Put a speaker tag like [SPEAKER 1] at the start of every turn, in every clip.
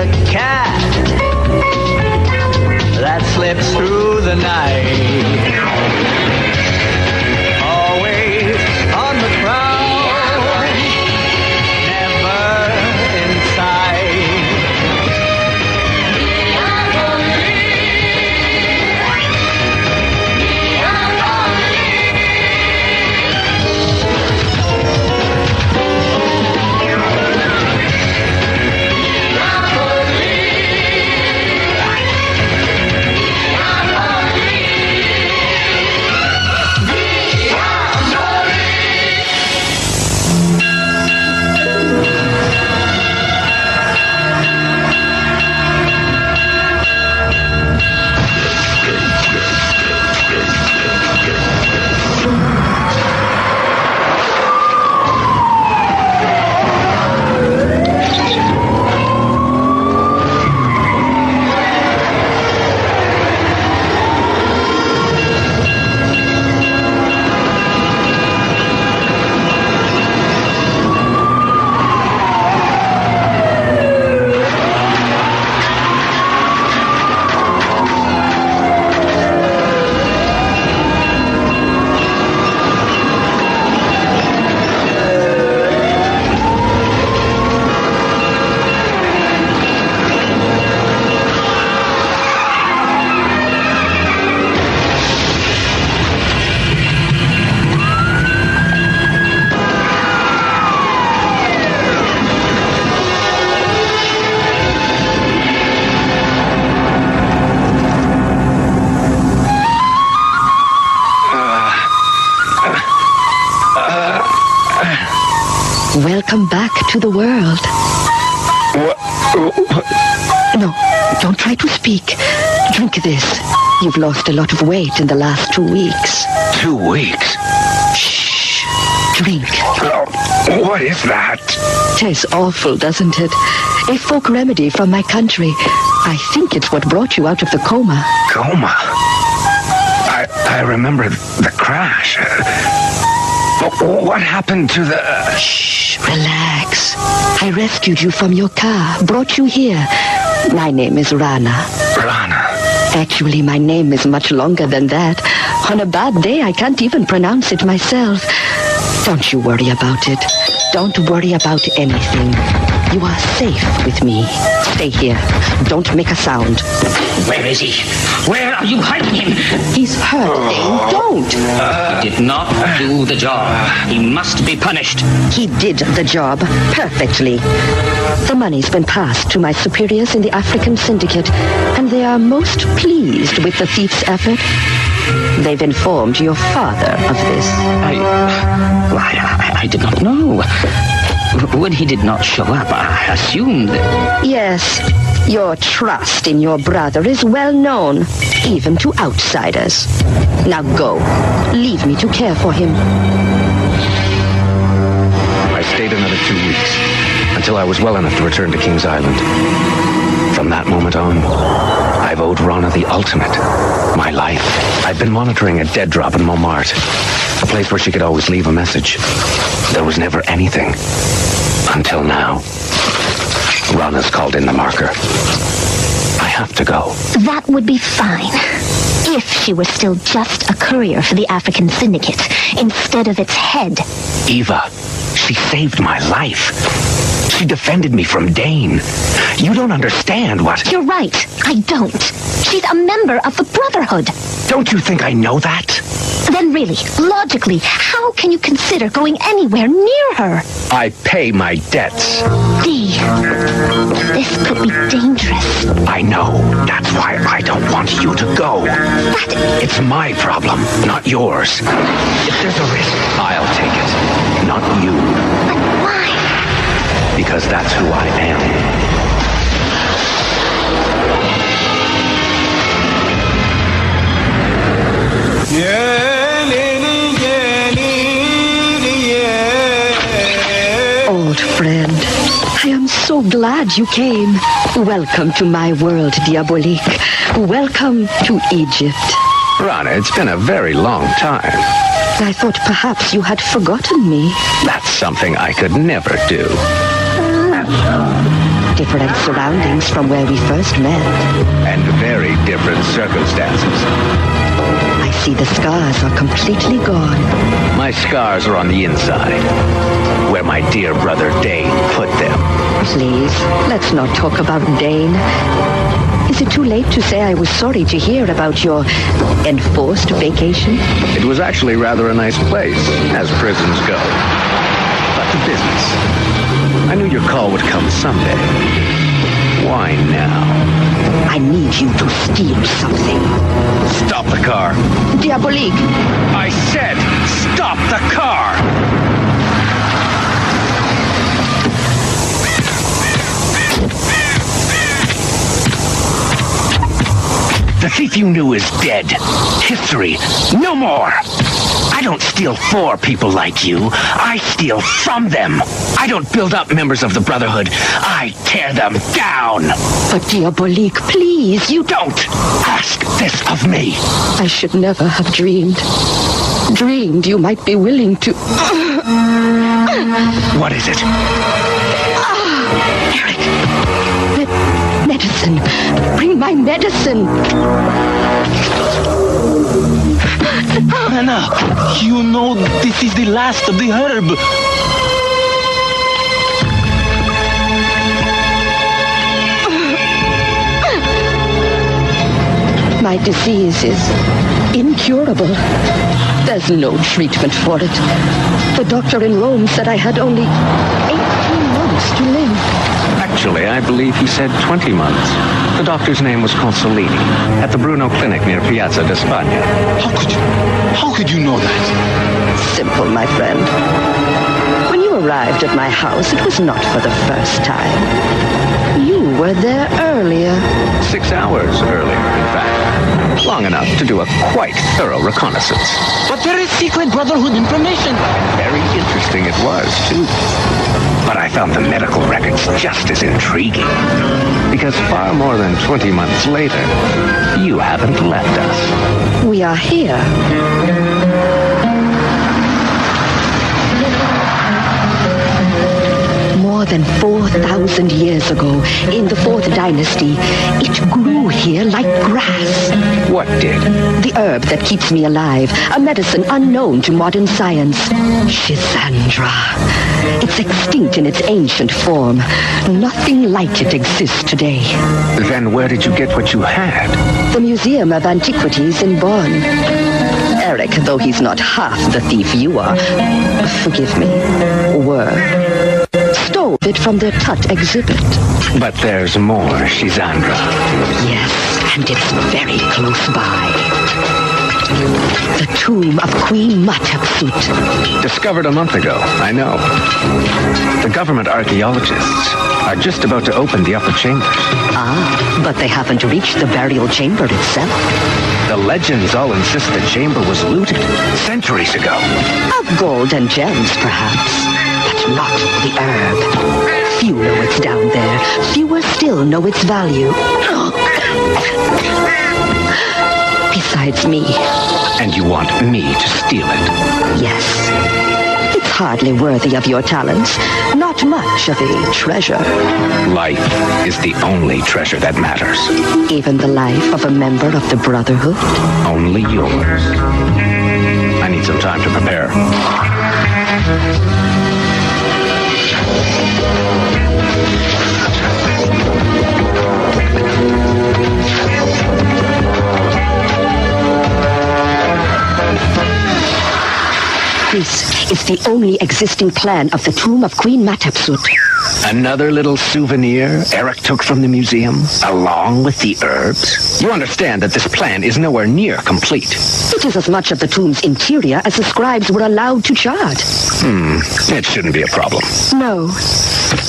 [SPEAKER 1] a cat that slips through the night. Always on the prowl, never in sight.
[SPEAKER 2] Welcome back to the world. No, don't try to speak. Drink this. You've lost a lot of weight in the last 2 weeks.
[SPEAKER 3] 2 weeks?
[SPEAKER 2] Shh. Drink.
[SPEAKER 3] What is that?
[SPEAKER 2] Tastes awful, doesn't it? A folk remedy from my country. I think it's what brought you out of the coma.
[SPEAKER 3] Coma? I remember the crash. What happened to the...
[SPEAKER 2] Shh, relax. I rescued you from your car, brought you here. My name is Rana.
[SPEAKER 3] Rana?
[SPEAKER 2] Actually, my name is much longer than that. On a bad day, I can't even pronounce it myself. Don't you worry about it. Don't worry about anything. You are safe with me. Stay here. Don't make a sound.
[SPEAKER 4] Where is he? Where are you hiding him?
[SPEAKER 2] He's hurting. Don't.
[SPEAKER 4] He did not do the job. He must be punished.
[SPEAKER 2] He did the job perfectly. The money's been passed to my superiors in the African syndicate, and they are most pleased with the thief's effort. They've informed your father of this.
[SPEAKER 4] I did not know. When he did not show up, I assumed that...
[SPEAKER 2] Yes, your trust in your brother is well known, even to outsiders. Now go. Leave me to care for him.
[SPEAKER 3] I stayed another 2 weeks, until I was well enough to return to King's Island. From that moment on, I've owed Rana the ultimate. My life. I've been monitoring a dead drop in Montmartre, a place where she could always leave a message. There was never anything. Until now. Rana's called in the marker. I have to go.
[SPEAKER 5] That would be fine. If she were still just a courier for the African Syndicate, instead of its head.
[SPEAKER 3] Eva, she saved my life. She defended me from Dane. You don't understand what...
[SPEAKER 5] You're right. I don't. She's a member of the Brotherhood.
[SPEAKER 3] Don't you think I know that?
[SPEAKER 5] Then really, logically, how can you consider going anywhere near her?
[SPEAKER 3] I pay my debts.
[SPEAKER 5] Dee, this could be dangerous.
[SPEAKER 3] I know. That's why I don't want you to go.
[SPEAKER 5] But...
[SPEAKER 3] It's my problem, not yours. If there's a risk, I'll take it. Not you.
[SPEAKER 5] But why?
[SPEAKER 3] Because that's who I am.
[SPEAKER 2] Old friend, I am so glad you came. Welcome to my world, Diabolik. Welcome to Egypt.
[SPEAKER 3] Rana, it's been a very long time.
[SPEAKER 2] I thought perhaps you had forgotten me.
[SPEAKER 3] That's something I could never do.
[SPEAKER 2] different surroundings from where we first met.
[SPEAKER 3] And very different circumstances.
[SPEAKER 2] I see the scars are completely gone.
[SPEAKER 3] My scars are on the inside, where my dear brother Dane put them.
[SPEAKER 2] Please, let's not talk about Dane. Is it too late to say I was sorry to hear about your enforced vacation?
[SPEAKER 3] It was actually rather a nice place, as prisons go. But the business. I knew your call would come someday. Why now?
[SPEAKER 2] I need you to steal something.
[SPEAKER 3] Stop the car.
[SPEAKER 2] Diabolik!
[SPEAKER 3] I said, stop the car! The thief you knew is dead. History. No more. I don't steal for people like you. I steal from them. I don't build up members of the Brotherhood. I tear them down.
[SPEAKER 2] But Diabolik, please, you
[SPEAKER 3] Don't ask this of me.
[SPEAKER 2] I should never have dreamed you might be willing to...
[SPEAKER 3] What is it?
[SPEAKER 2] Eric, medicine. Bring my medicine.
[SPEAKER 6] Anna, you know this is the last of the herb.
[SPEAKER 2] My disease is incurable. There's no treatment for it. The doctor in Rome said I had only 18 months to live.
[SPEAKER 3] Actually, I believe he said 20 months. The doctor's name was Consolini, at the Bruno Clinic near Piazza d'Espagna.
[SPEAKER 6] How could you know that?
[SPEAKER 2] Simple, my friend. When you arrived at my house, it was not for the first time. You were there earlier.
[SPEAKER 3] 6 hours earlier, in fact. Long enough to do a quite thorough reconnaissance.
[SPEAKER 6] But there is secret Brotherhood information.
[SPEAKER 3] Very interesting it was, too. But I found the medical records just as intriguing. Because far more than 20 months later, you haven't left us.
[SPEAKER 2] We are here. More than 4,000 years ago, in the 4th dynasty, it grew here like grass.
[SPEAKER 3] What did?
[SPEAKER 2] The herb that keeps me alive, a medicine unknown to modern science. Shisandra. It's extinct in its ancient form. Nothing like it exists today.
[SPEAKER 3] Then where did you get what you had?
[SPEAKER 2] The Museum of Antiquities in Bonn. Eric, though he's not half the thief you are, forgive me, were, stole it from their Tut exhibit.
[SPEAKER 3] But there's more, Shisandra.
[SPEAKER 2] Yes, and it's very close by. The tomb of Queen Hatshepsut.
[SPEAKER 3] Discovered a month ago, I know. The government archaeologists are just about to open the upper chambers.
[SPEAKER 2] Ah, but they haven't reached the burial chamber itself.
[SPEAKER 3] The legends all insist the chamber was looted centuries ago.
[SPEAKER 2] Of gold and gems, perhaps, but not the herb. Few know it's down there. Fewer still know its value. Besides me.
[SPEAKER 3] And you want me to steal it?
[SPEAKER 2] Yes. It's hardly worthy of your talents. Not much of a treasure.
[SPEAKER 3] Life is the only treasure that matters.
[SPEAKER 2] Even the life of a member of the Brotherhood?
[SPEAKER 3] Only yours. I need some time to prepare.
[SPEAKER 2] This is the only existing plan of the tomb of Queen Hatshepsut.
[SPEAKER 3] Another little souvenir Eric took from the museum, along with the herbs? You understand that this plan is nowhere near complete.
[SPEAKER 2] It is as much of the tomb's interior as the scribes were allowed to chart.
[SPEAKER 3] It shouldn't be a problem.
[SPEAKER 2] No,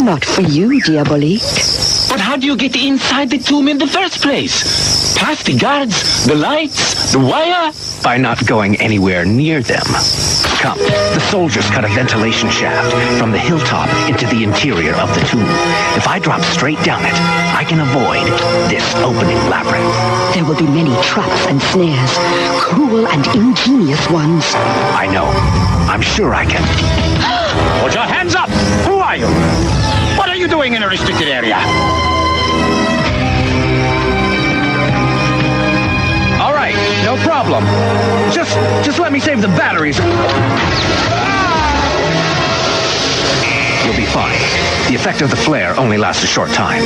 [SPEAKER 2] not for you, Diabolik.
[SPEAKER 6] But how do you get inside the tomb in the first place? Past the guards, the lights, the wire?
[SPEAKER 3] By not going anywhere near them. Come, the soldiers cut a ventilation shaft from the hilltop into the interior of the tomb. If I drop straight down it, I can avoid this opening labyrinth.
[SPEAKER 2] There will be many traps and snares, cruel and ingenious ones.
[SPEAKER 3] I know. I'm sure I can. Put your hands up! Who are you? What are you
[SPEAKER 6] you doing in a restricted area?
[SPEAKER 3] All right, no problem. Just let me save the batteries. You'll be fine. The effect of the flare only lasts a short time.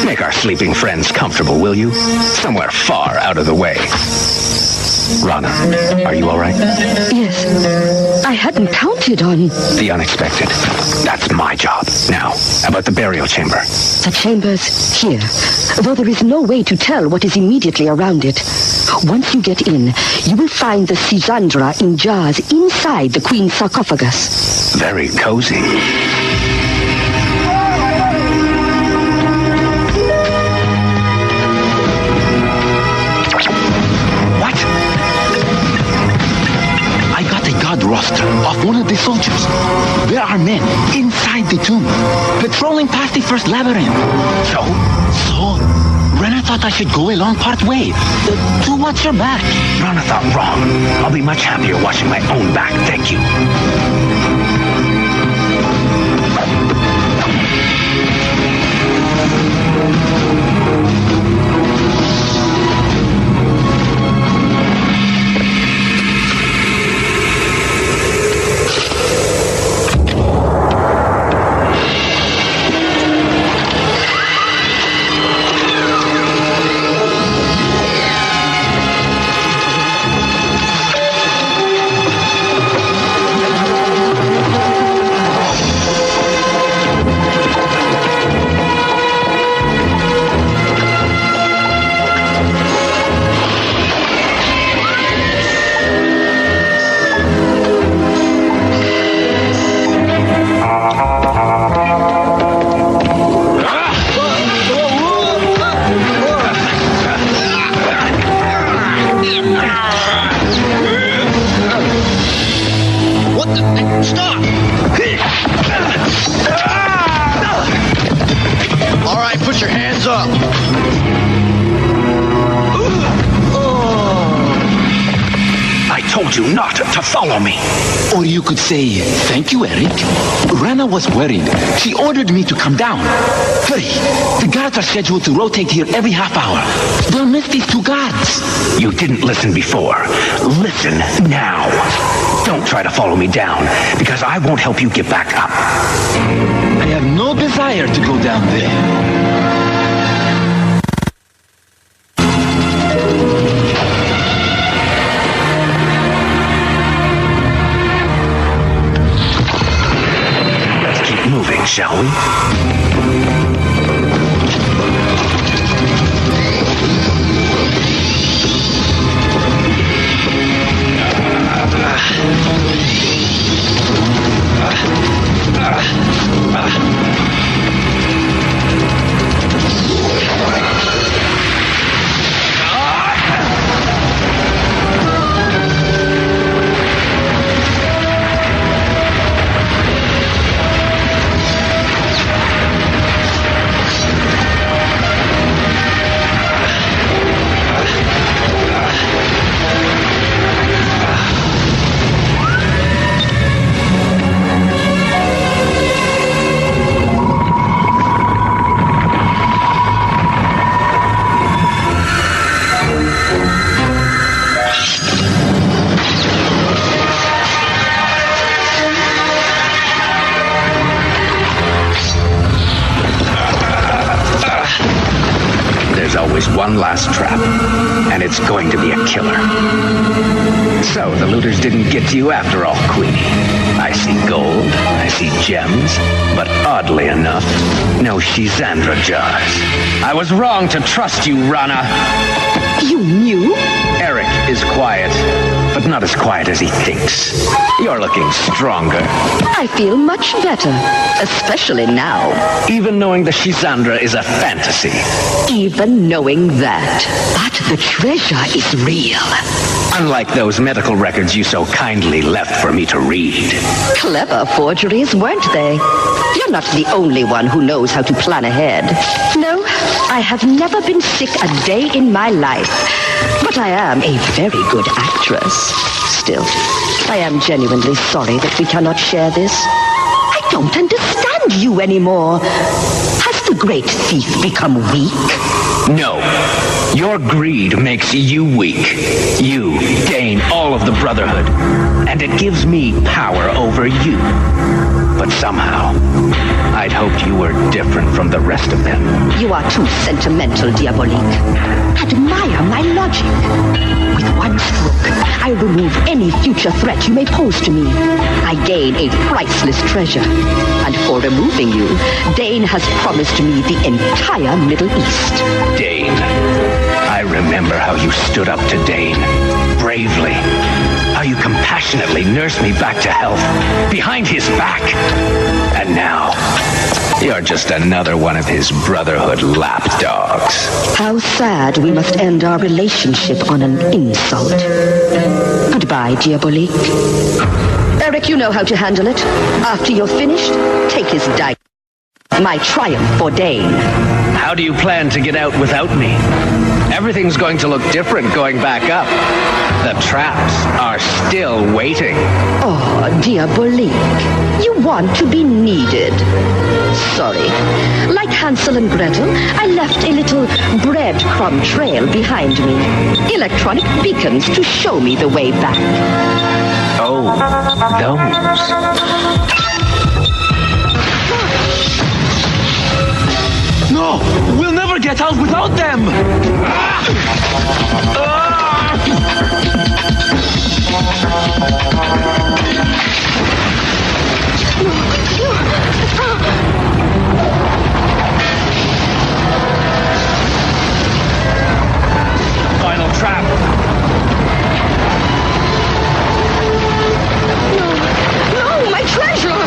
[SPEAKER 3] Make our sleeping friends comfortable, will you? Somewhere far out of the way. Rana, are you all right?
[SPEAKER 2] Yes. I hadn't counted on...
[SPEAKER 3] The unexpected. That's my job. Now, about the burial chamber.
[SPEAKER 2] The chamber's here, though there is no way to tell what is immediately around it. Once you get in, you will find the Cisandra in jars inside the Queen's sarcophagus.
[SPEAKER 3] Very cozy.
[SPEAKER 6] Roster of one of the soldiers. There are men inside the tomb, patrolling past the first labyrinth. So, Rana thought I should go along part way to watch your back.
[SPEAKER 3] Rana thought wrong. I'll be much happier watching my own back, thank you.
[SPEAKER 6] Or you could say, thank you, Eric. Rana was worried. She ordered me to come down. Hurry. The guards are scheduled to rotate here every half hour. They'll miss these two guards.
[SPEAKER 3] You didn't listen before. Listen now. Don't try to follow me down, because I won't help you get back up.
[SPEAKER 6] I have no desire to go down there.
[SPEAKER 3] Moving, shall we? One last trap, and it's going to be a killer. So, the looters didn't get to you after all, Queenie. I see gold, I see gems, but oddly enough, no Cisandra jars. I was wrong to trust you, Rana.
[SPEAKER 2] You knew?
[SPEAKER 3] Eric is quiet, but not as quiet as he thinks. You're looking stronger.
[SPEAKER 2] I feel much better, especially now.
[SPEAKER 3] Even knowing the Cisandra is a fantasy.
[SPEAKER 2] Even knowing that. But the treasure is real.
[SPEAKER 3] Unlike those medical records you so kindly left for me to read.
[SPEAKER 2] Clever forgeries, weren't they? You're not the only one who knows how to plan ahead. No, I have never been sick a day in my life. But I am a very good actress. Still, I am genuinely sorry that we cannot share this. I don't understand you anymore. Has the great thief become weak?
[SPEAKER 3] No. Your greed makes you weak. You gain all of the Brotherhood, and it gives me power over you. But somehow, I'd hoped you were different from the rest of them.
[SPEAKER 2] You are too sentimental, Diabolik. Admire my logic. With one stroke, I remove any future threat you may pose to me. I gain a priceless treasure. And for removing you, Dane has promised me the entire Middle East.
[SPEAKER 3] Dane. I remember how you stood up to Dane. Bravely. How you compassionately nursed me back to health. Behind his back. And now, you're just another one of his Brotherhood lapdogs.
[SPEAKER 2] How sad we must end our relationship on an insult. Goodbye, Diabolik. Eric, you know how to handle it. After you're finished, take his dice. My triumph for Dane.
[SPEAKER 3] How do you plan to get out without me? Everything's going to look different going back up. The traps are still waiting.
[SPEAKER 2] Oh, Diabolik, you want to be needed. Sorry. Like Hansel and Gretel, I left a little breadcrumb trail behind me. Electronic beacons to show me the way back.
[SPEAKER 3] Oh, those.
[SPEAKER 6] No! We'll never get out without them!
[SPEAKER 3] Final trap.
[SPEAKER 2] No, my treasure!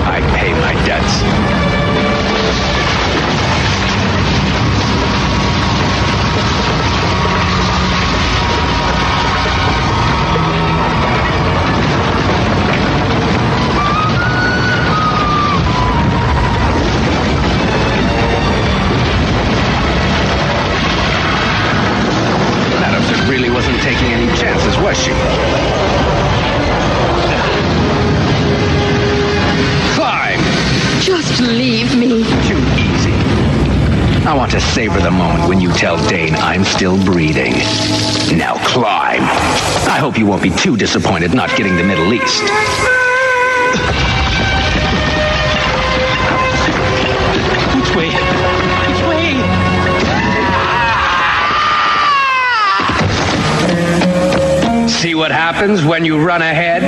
[SPEAKER 3] I pay my debts. Really wasn't taking any chances, was she? Climb!
[SPEAKER 2] Just leave me.
[SPEAKER 3] Too easy. I want to savor the moment when you tell Dane I'm still breathing. Now climb. I hope you won't be too disappointed not getting the Middle East.
[SPEAKER 6] Which way? Which way?
[SPEAKER 3] See what happens when you run ahead?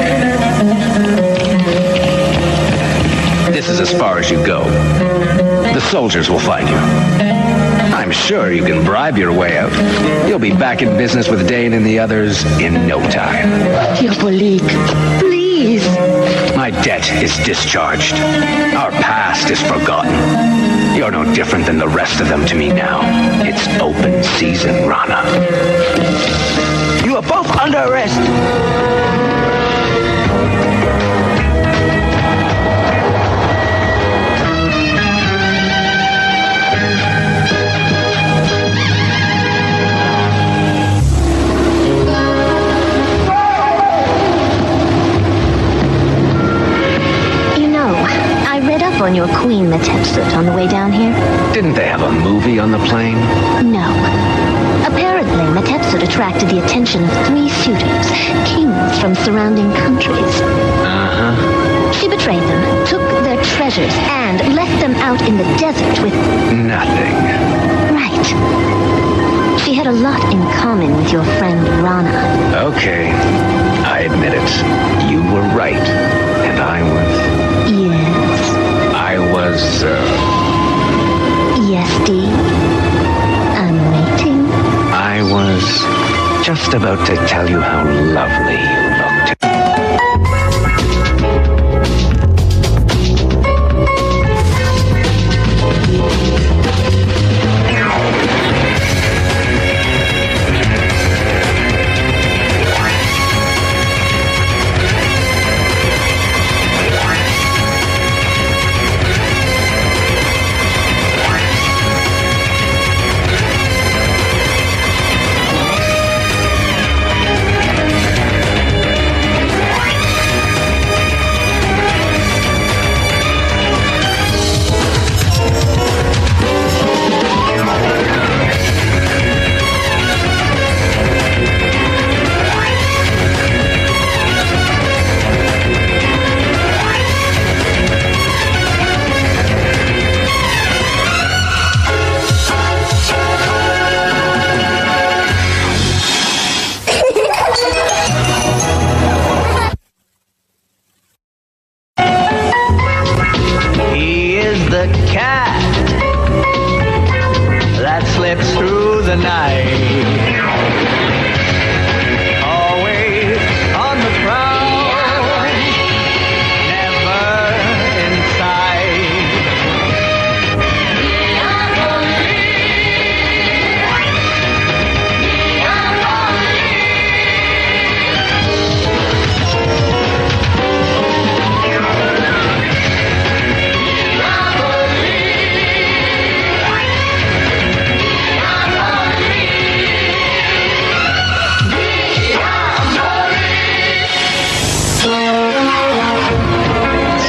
[SPEAKER 3] This is as far as you go. The soldiers will find you. I'm sure you can bribe your way out. You'll be back in business with Dane and the others in no time.
[SPEAKER 2] Diabolik, please.
[SPEAKER 3] My debt is discharged. Our past is forgotten. You're no different than the rest of them to me now. It's open season, Rana.
[SPEAKER 1] You are both under arrest.
[SPEAKER 5] You know, I read up on your queen, Metepsut, on the way down here.
[SPEAKER 3] Didn't they have a movie on the plane?
[SPEAKER 5] No. Apparently, Metepsut attracted the attention of 3 suitors, kings from surrounding countries.
[SPEAKER 3] Uh-huh.
[SPEAKER 5] She betrayed them, took their treasures, and left them out in the desert with...
[SPEAKER 3] Nothing.
[SPEAKER 5] Right. She had a lot in common with your friend Rana.
[SPEAKER 3] Okay. I admit it. You were right. And I was...
[SPEAKER 5] Yes.
[SPEAKER 3] I was,
[SPEAKER 5] Yes, Dee. I'm waiting.
[SPEAKER 3] I was just about to tell you how lovely you looked.
[SPEAKER 1] a cat that slips through the night. Always on the prowl, never in sight.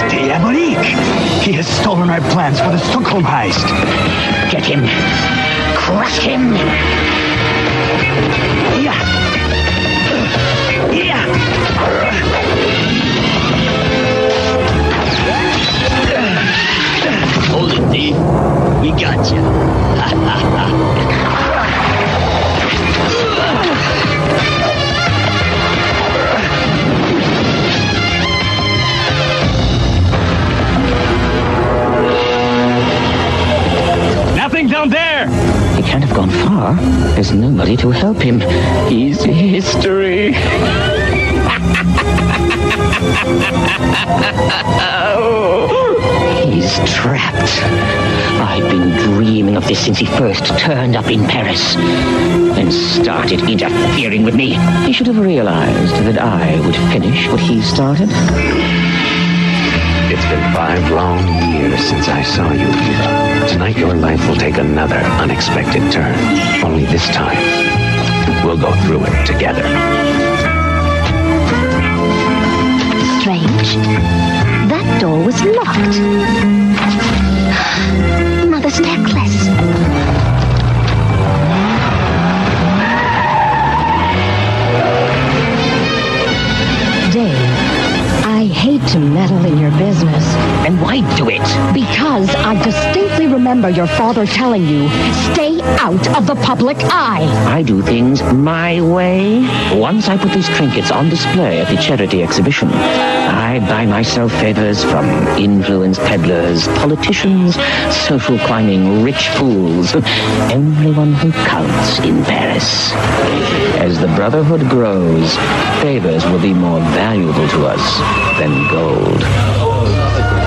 [SPEAKER 6] DIABOLIK! He has stolen our plans for the Stockholm heist.
[SPEAKER 4] Get him. Crush him.
[SPEAKER 6] Yeah. Yeah.
[SPEAKER 4] Hold it, Dee. We got you.
[SPEAKER 6] Nothing down there!
[SPEAKER 4] He can't have gone far. There's nobody to help him. He's history. He's trapped. I've been dreaming of this since he first turned up in Paris and started interfering with me. He should have realized that I would finish what he started.
[SPEAKER 3] It's been 5 long years since I saw you, Eva. Tonight your life will take another unexpected turn. Only this time, we'll go through it together.
[SPEAKER 5] Strange. That door was locked. Mother's necklace.
[SPEAKER 2] Dave, I hate to meddle in your business.
[SPEAKER 4] And why do it?
[SPEAKER 2] Because I distinctly remember your father telling you, stay out of the public eye.
[SPEAKER 4] I do things my way. Once I put these trinkets on display at the charity exhibition, I buy myself favors from influence peddlers, politicians, social climbing rich fools, everyone who counts in Paris. As the brotherhood grows, favors will be more valuable to us than gold.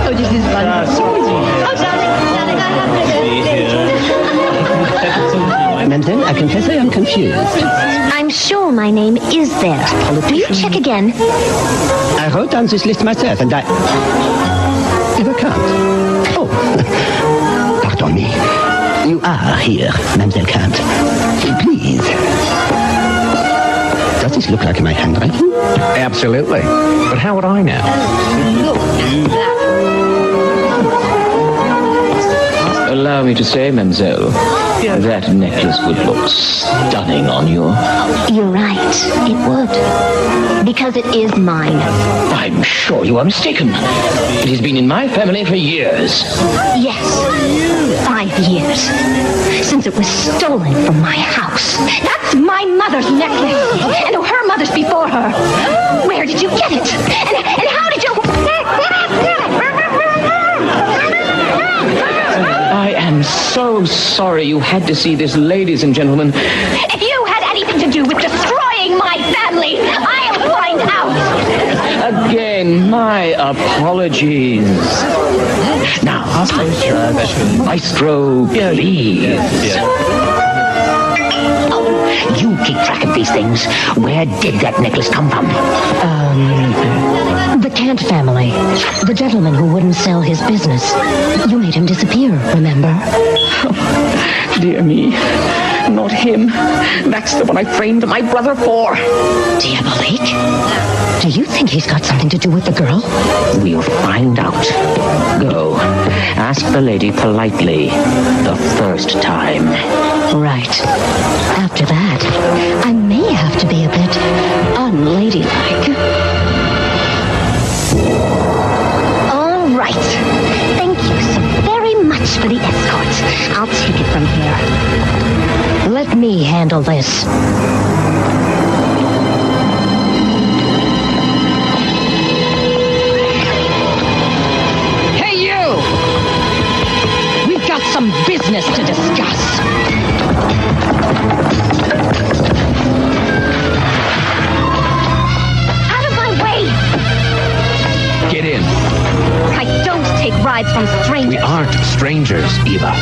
[SPEAKER 2] Oh, this is wonderful.
[SPEAKER 7] Mademoiselle, I confess I am confused.
[SPEAKER 5] I'm sure my name is there. Will you check again?
[SPEAKER 7] I wrote down this list myself and I never can't. Oh, pardon me. You are here, Mademoiselle Kant. Please. Does this look like my handwriting?
[SPEAKER 3] Absolutely. But how would I know?
[SPEAKER 4] Allow me to say, mademoiselle, that necklace would look stunning on you.
[SPEAKER 5] You're right. It would. Because it is mine.
[SPEAKER 4] I'm sure you are mistaken. It has been in my family for years.
[SPEAKER 5] Yes. 5 years. Since it was stolen from my house. That's my mother's necklace. And her mother's before her. Where did you get it? And how did you...
[SPEAKER 4] I am so sorry you had to see this, ladies and gentlemen.
[SPEAKER 5] If you had anything to do with destroying my family, I'll find out.
[SPEAKER 4] Again, my apologies. Now, Maestro, please. You keep track of these things. Where did that necklace come from?
[SPEAKER 2] The Kant family. The gentleman who wouldn't sell his business. You made him disappear, remember?
[SPEAKER 4] Dear me, not him. That's the one I framed my brother for.
[SPEAKER 2] Diabolik? Do you think he's got something to do with the girl?
[SPEAKER 4] We'll find out. Go. Ask the lady politely the first time.
[SPEAKER 2] Right. After that, I may have to be a bit unladylike.
[SPEAKER 5] All right. Thank you so very much for the escort. I'll take it from here.
[SPEAKER 2] Let me handle this.
[SPEAKER 4] Hey, you!
[SPEAKER 5] strangers.
[SPEAKER 3] We aren't strangers, Eva.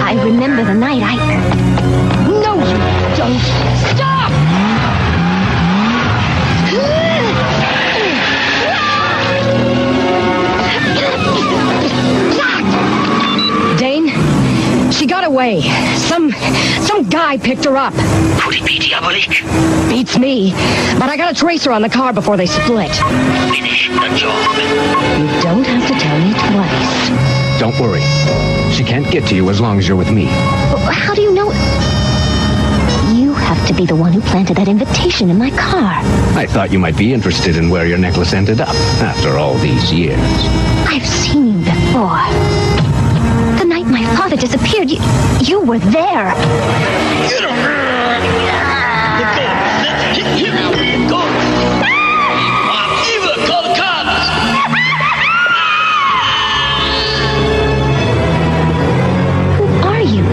[SPEAKER 5] I remember the night No, you don't. Stop!
[SPEAKER 2] Dane, she got away. Some guy picked her up.
[SPEAKER 1] Could it be Diabolik?
[SPEAKER 2] Beats me. But I gotta trace her on the car before they split.
[SPEAKER 1] Finish the job.
[SPEAKER 2] You don't have to tell me twice.
[SPEAKER 3] Don't worry. She can't get to you as long as you're with me.
[SPEAKER 5] How do you know? You have to be the one who planted that invitation in my car.
[SPEAKER 3] I thought you might be interested in where your necklace ended up after all these years.
[SPEAKER 5] I've seen you before. The night my father disappeared, you were there.
[SPEAKER 1] Go! Eva, call the cops!
[SPEAKER 5] Who are you?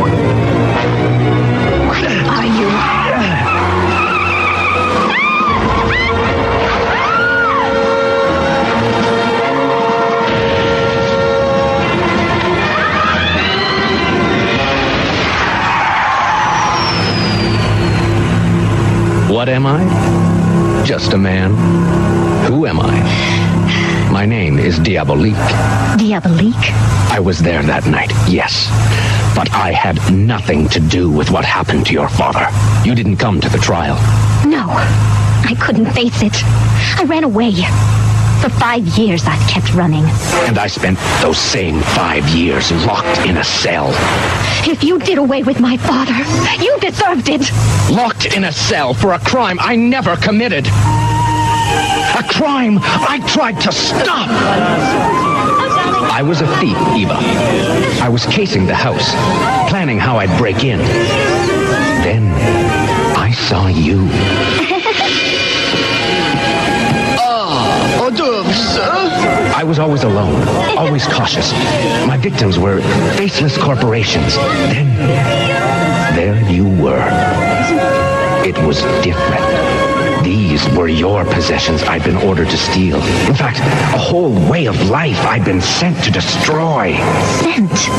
[SPEAKER 5] What are you?
[SPEAKER 3] What am I? Just a man. Who am I? My name is Diabolik.
[SPEAKER 5] Diabolik?
[SPEAKER 3] I was there that night, yes. But I had nothing to do with what happened to your father. You didn't come to the trial.
[SPEAKER 5] No, I couldn't face it. I ran away. For 5 years, I've kept running.
[SPEAKER 3] And I spent those same 5 years locked in a cell.
[SPEAKER 5] If you did away with my father, you deserved it.
[SPEAKER 3] Locked in a cell for a crime I never committed. A crime I tried to stop. I was a thief, Eva. I was casing the house, planning how I'd break in. Then I saw you. I was always alone, always cautious. My victims were faceless corporations. Then, there you were. It was different. These were your possessions I'd been ordered to steal. In fact, a whole way of life I'd been sent to destroy.
[SPEAKER 5] Sent?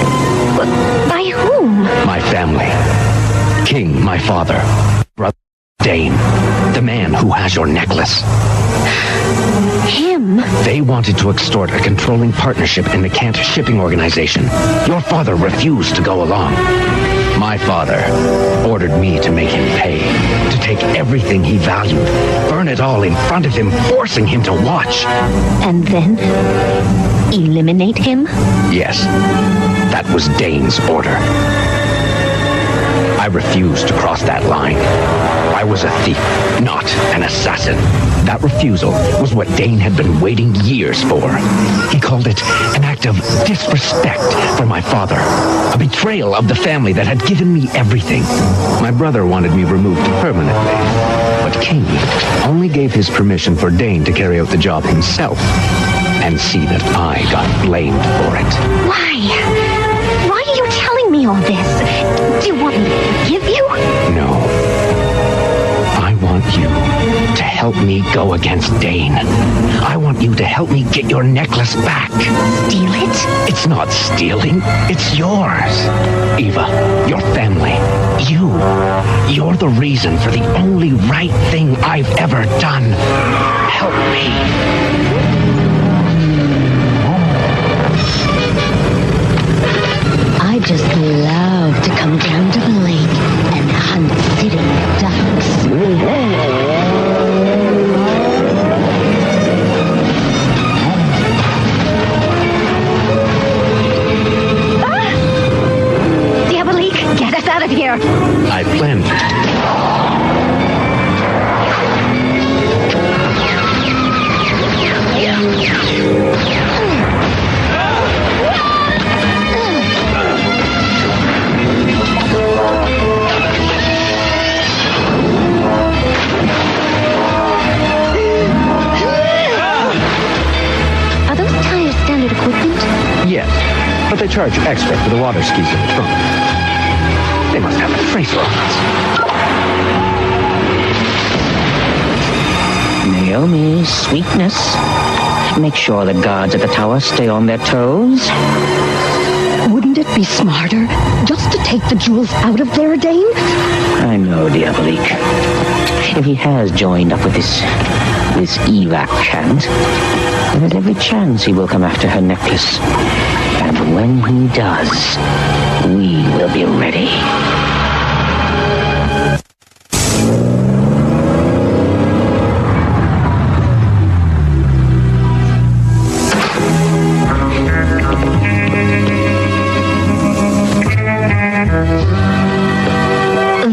[SPEAKER 5] By whom?
[SPEAKER 3] My family. King, my father. Brother Dane. The man who has your necklace.
[SPEAKER 5] Him?
[SPEAKER 3] They wanted to extort a controlling partnership in the Kant shipping organization. Your father refused to go along. My father ordered me to make him pay, to take everything he valued, burn it all in front of him, forcing him to watch.
[SPEAKER 5] And then eliminate him?
[SPEAKER 3] Yes, that was Dane's order. I refused to cross that line. I was a thief, not an assassin. That refusal was what Dane had been waiting years for. He called it an act of disrespect for my father, a betrayal of the family that had given me everything. My brother wanted me removed permanently, but King only gave his permission for Dane to carry out the job himself and see that I got blamed for it.
[SPEAKER 5] Why? Why are you telling me all this? Do you want me to forgive you?
[SPEAKER 3] No. I want you to help me go against Dane. I want you to help me get your necklace back.
[SPEAKER 5] Steal it?
[SPEAKER 3] It's not stealing. It's yours. Eva, your family, you're the reason for the only right thing I've ever done. Help me.
[SPEAKER 2] I just love to come down to the lake and hunt sitting ducks.
[SPEAKER 5] Diabolik, get us out of here.
[SPEAKER 3] I planned it.
[SPEAKER 5] Are those tires standard equipment?
[SPEAKER 3] Yes, but they charge extra for the water skis in the trunk. They must have a tracer on us.
[SPEAKER 4] Naomi, sweetness. Make sure the guards at the tower stay on their toes.
[SPEAKER 5] Wouldn't it be smarter just to take the jewels out of there, Dane?
[SPEAKER 4] I know, Diabolik. If he has joined up with this Eva cant, there's every chance he will come after her necklace. And when he does, we will be ready.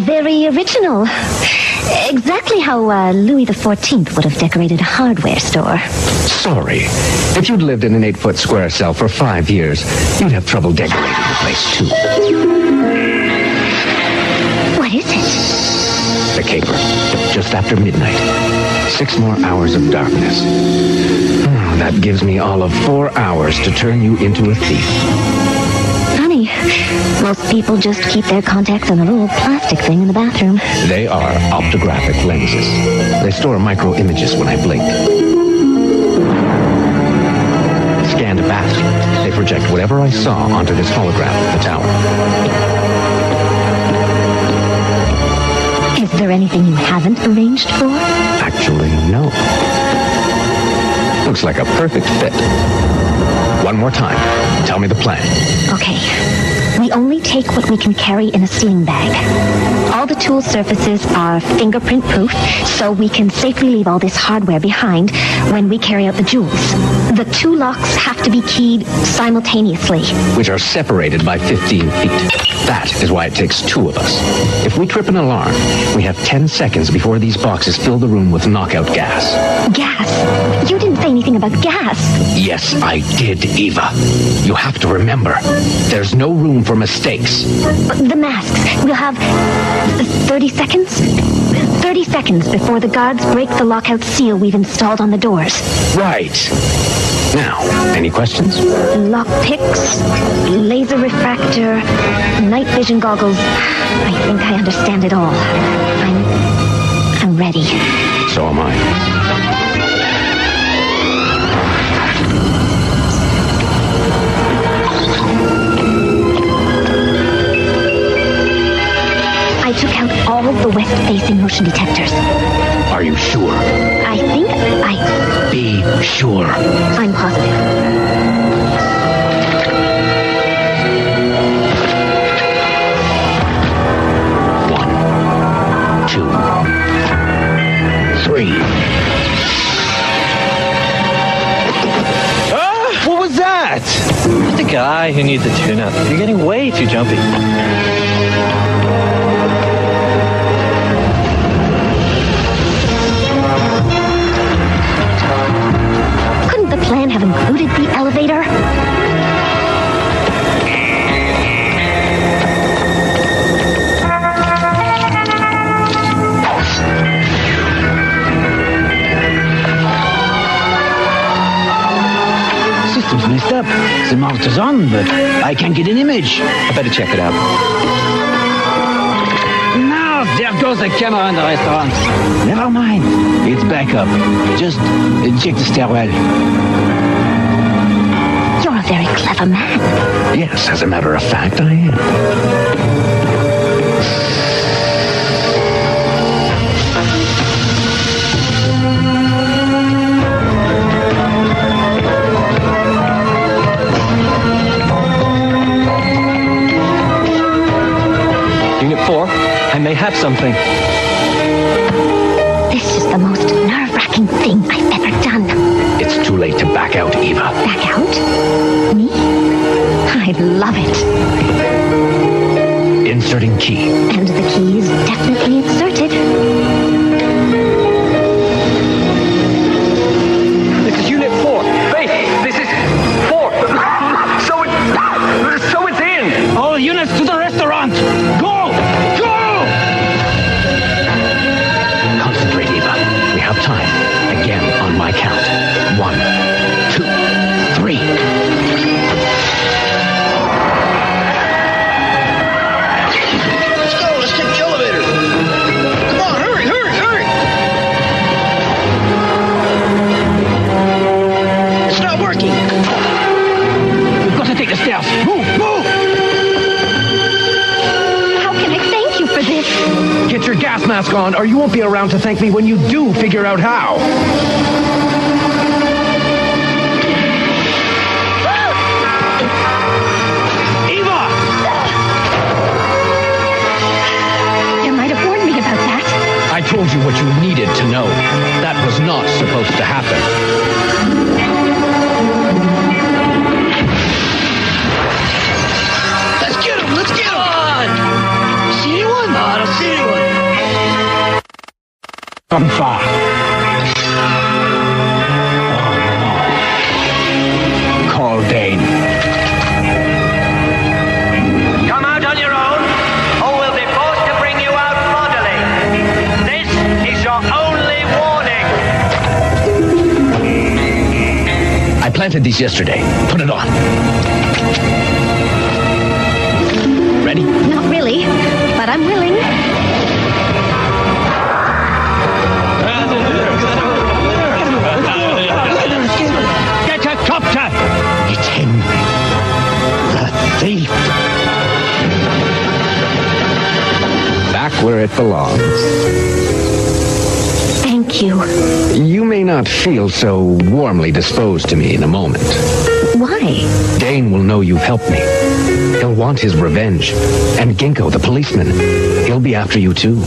[SPEAKER 5] Very original. Exactly how Louis XIV would have decorated a hardware store.
[SPEAKER 3] Sorry. If you'd lived in an 8-foot square cell for 5 years, you'd have trouble decorating the place, too.
[SPEAKER 5] What is it?
[SPEAKER 3] The caper. Just after midnight. 6 more hours of darkness. That gives me all of 4 hours to turn you into a thief.
[SPEAKER 5] Funny. Most people just keep their contacts in a little plastic thing in the bathroom.
[SPEAKER 3] They are optographic lenses. They store micro images when I blink. Scanned back, they project whatever I saw onto this hologram at the tower.
[SPEAKER 5] Is there anything you haven't arranged for?
[SPEAKER 3] Actually, no. Looks like a perfect fit. One more time. Tell me the plan.
[SPEAKER 5] Okay. We only take what we can carry in a sling bag. All the tool surfaces are fingerprint proof, so we can safely leave all this hardware behind when we carry out the jewels. The 2 locks have to be keyed simultaneously.
[SPEAKER 3] Which are separated by 15 feet. That is why it takes 2 of us. If we trip an alarm, we have 10 seconds before these boxes fill the room with knockout gas.
[SPEAKER 5] Gas? You didn't say anything about gas.
[SPEAKER 3] Yes, I did, Eva. You have to remember, there's no room for mistakes.
[SPEAKER 5] The masks. We'll have 30 seconds? 30 seconds before the guards break the lockout seal we've installed on the doors.
[SPEAKER 3] Right. Now, any questions?
[SPEAKER 5] Lock picks, laser refractor, night vision goggles. I think I understand it all. I'm ready.
[SPEAKER 3] So am I.
[SPEAKER 5] I took out all the west-facing motion detectors.
[SPEAKER 3] Are you sure?
[SPEAKER 5] I think
[SPEAKER 3] Be sure.
[SPEAKER 5] I'm positive.
[SPEAKER 3] One, 2, 3.
[SPEAKER 1] What was that? Just a guy who needs a tune-up. You're getting way too jumpy.
[SPEAKER 5] Couldn't the plan have included the elevator?
[SPEAKER 7] System's messed up. The motor's on, but I can't get an image.
[SPEAKER 1] I better check it out.
[SPEAKER 7] Now, there goes the camera in the restaurant. Never mind. It's back up. Just check the stairwell.
[SPEAKER 5] You're a very clever man.
[SPEAKER 3] Yes, as a matter of fact, I am.
[SPEAKER 1] Unit 4, I may have something.
[SPEAKER 5] This is the most nerve-wracking thing I've ever done.
[SPEAKER 3] It's too late to back out, Eva.
[SPEAKER 5] Back out? Me? I love it.
[SPEAKER 3] Inserting key.
[SPEAKER 5] And the key is definitely inserted.
[SPEAKER 1] This is Unit 4. Faith, this is 4. So it's in.
[SPEAKER 7] All units to the restaurant! Go! Go!
[SPEAKER 3] Concentrate, Eva. We have time. Again, on my count. 1, 2, 3.
[SPEAKER 6] Let's go. Let's take the elevator. Come on, hurry, hurry, hurry.
[SPEAKER 3] gone, or you won't be around to thank me when you do figure out how. I told you what you needed to know. That was not supposed to happen.
[SPEAKER 1] Let's get him! Let's get him! See anyone? No, I don't see anyone.
[SPEAKER 3] Come far. Oh, no. Call Dane.
[SPEAKER 8] Come out on your own, or we'll be forced to bring you out bodily. This is your only warning.
[SPEAKER 3] I planted these yesterday. Put it on. Ready?
[SPEAKER 5] Not really, but I'm willing.
[SPEAKER 3] Get a copter! It's him. The thief. Back where it belongs.
[SPEAKER 5] Thank you.
[SPEAKER 3] You may not feel so warmly disposed to me in a moment.
[SPEAKER 5] Why?
[SPEAKER 3] Dane will know you've helped me. He'll want his revenge. And Ginkgo, the policeman, he'll be after you too.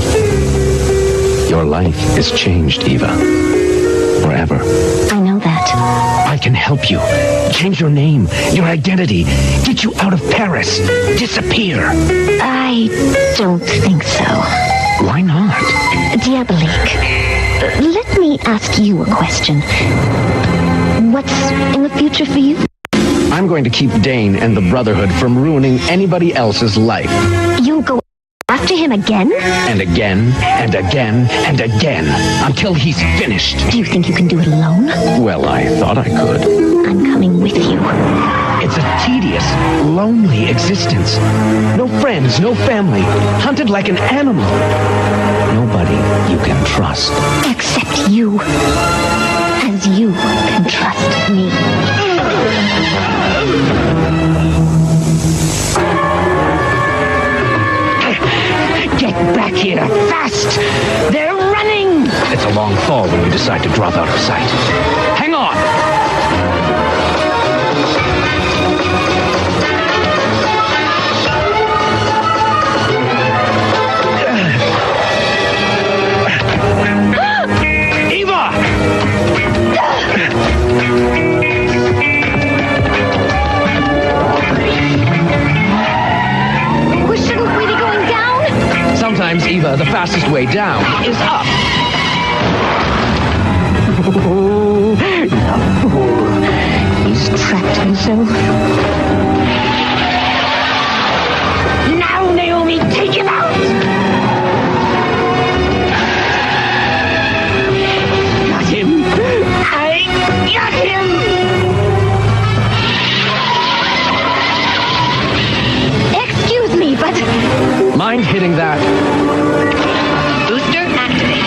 [SPEAKER 3] Your life is changed, Eva. Forever.
[SPEAKER 5] I know that.
[SPEAKER 3] I can help you. Change your name, your identity. Get you out of Paris. Disappear.
[SPEAKER 5] I don't think so.
[SPEAKER 3] Why not?
[SPEAKER 5] DIABOLIK, let me ask you a question. What's in the future for you?
[SPEAKER 3] I'm going to keep Dane and the Brotherhood from ruining anybody else's life.
[SPEAKER 5] You'll go after him again?
[SPEAKER 3] And again, and again, and again, until he's finished.
[SPEAKER 5] Do you think you can do it alone?
[SPEAKER 3] Well, I thought I could.
[SPEAKER 5] I'm coming with you.
[SPEAKER 3] It's a tedious, lonely existence. No friends, no family, hunted like an animal. Nobody you can trust.
[SPEAKER 5] Except you. As you can trust me.
[SPEAKER 3] Get back here, fast! They're running! It's a long fall when you decide to drop out of sight. Hang on! Eva!
[SPEAKER 5] Shouldn't we be going down?
[SPEAKER 3] Sometimes, Eva, the fastest way down is up.
[SPEAKER 5] Oh, no. He's trapped himself. Now, Naomi, take him out!
[SPEAKER 3] Got him.
[SPEAKER 5] I got him! Excuse me, but...
[SPEAKER 3] Mind hitting that?
[SPEAKER 5] Booster activated.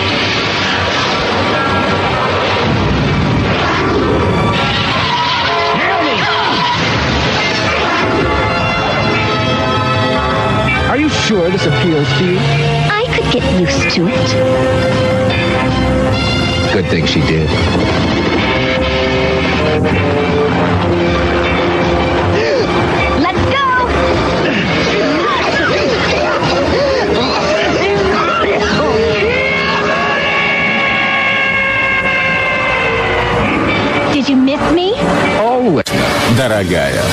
[SPEAKER 3] Are you sure this appeals to you?
[SPEAKER 5] I could get used to it.
[SPEAKER 3] Good thing she did.
[SPEAKER 5] Let's go! Did you miss me?
[SPEAKER 3] Oh,
[SPEAKER 9] Дорогая.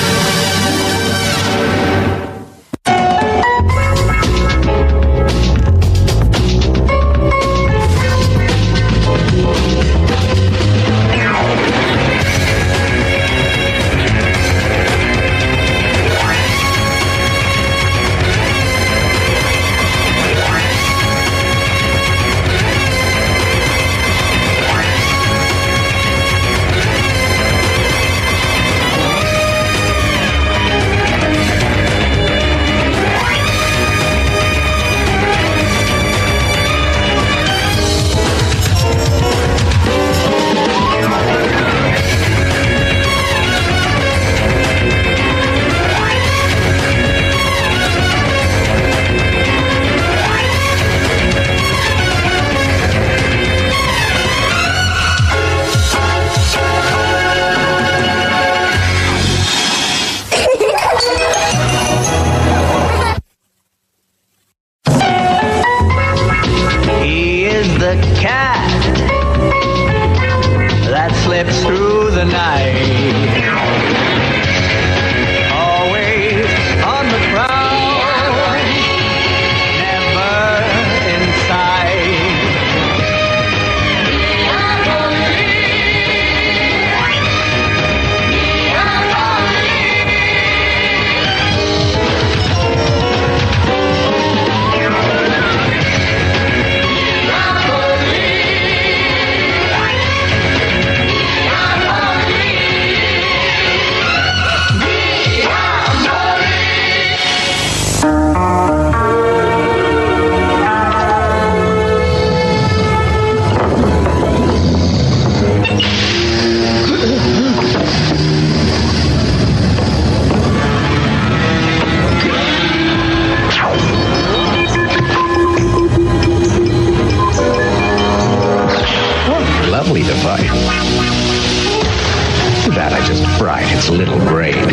[SPEAKER 3] lovely device. Too bad I just fried its little brain.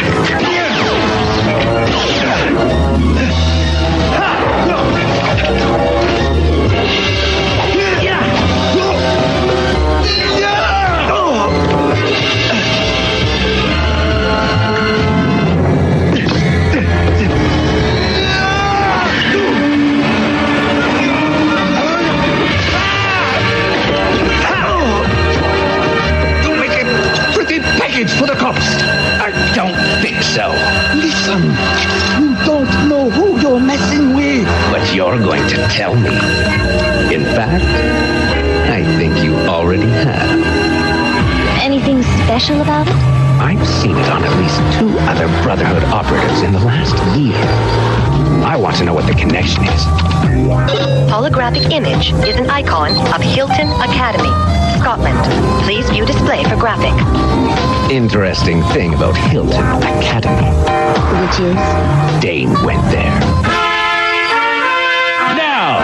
[SPEAKER 3] For the cops. I don't think so.
[SPEAKER 6] Listen, you don't know who you're messing with.
[SPEAKER 3] But you're going to tell me. In fact, I think you already have.
[SPEAKER 5] Anything special about it?
[SPEAKER 3] I've seen it on at least 2 other Brotherhood operatives in the last year. I want to know what the connection is.
[SPEAKER 9] Holographic image is an icon of Hilton Academy, Scotland. Please view display for graphic.
[SPEAKER 3] Interesting thing about Hilton Academy.
[SPEAKER 5] Which is?
[SPEAKER 3] Dane went there.
[SPEAKER 10] Now,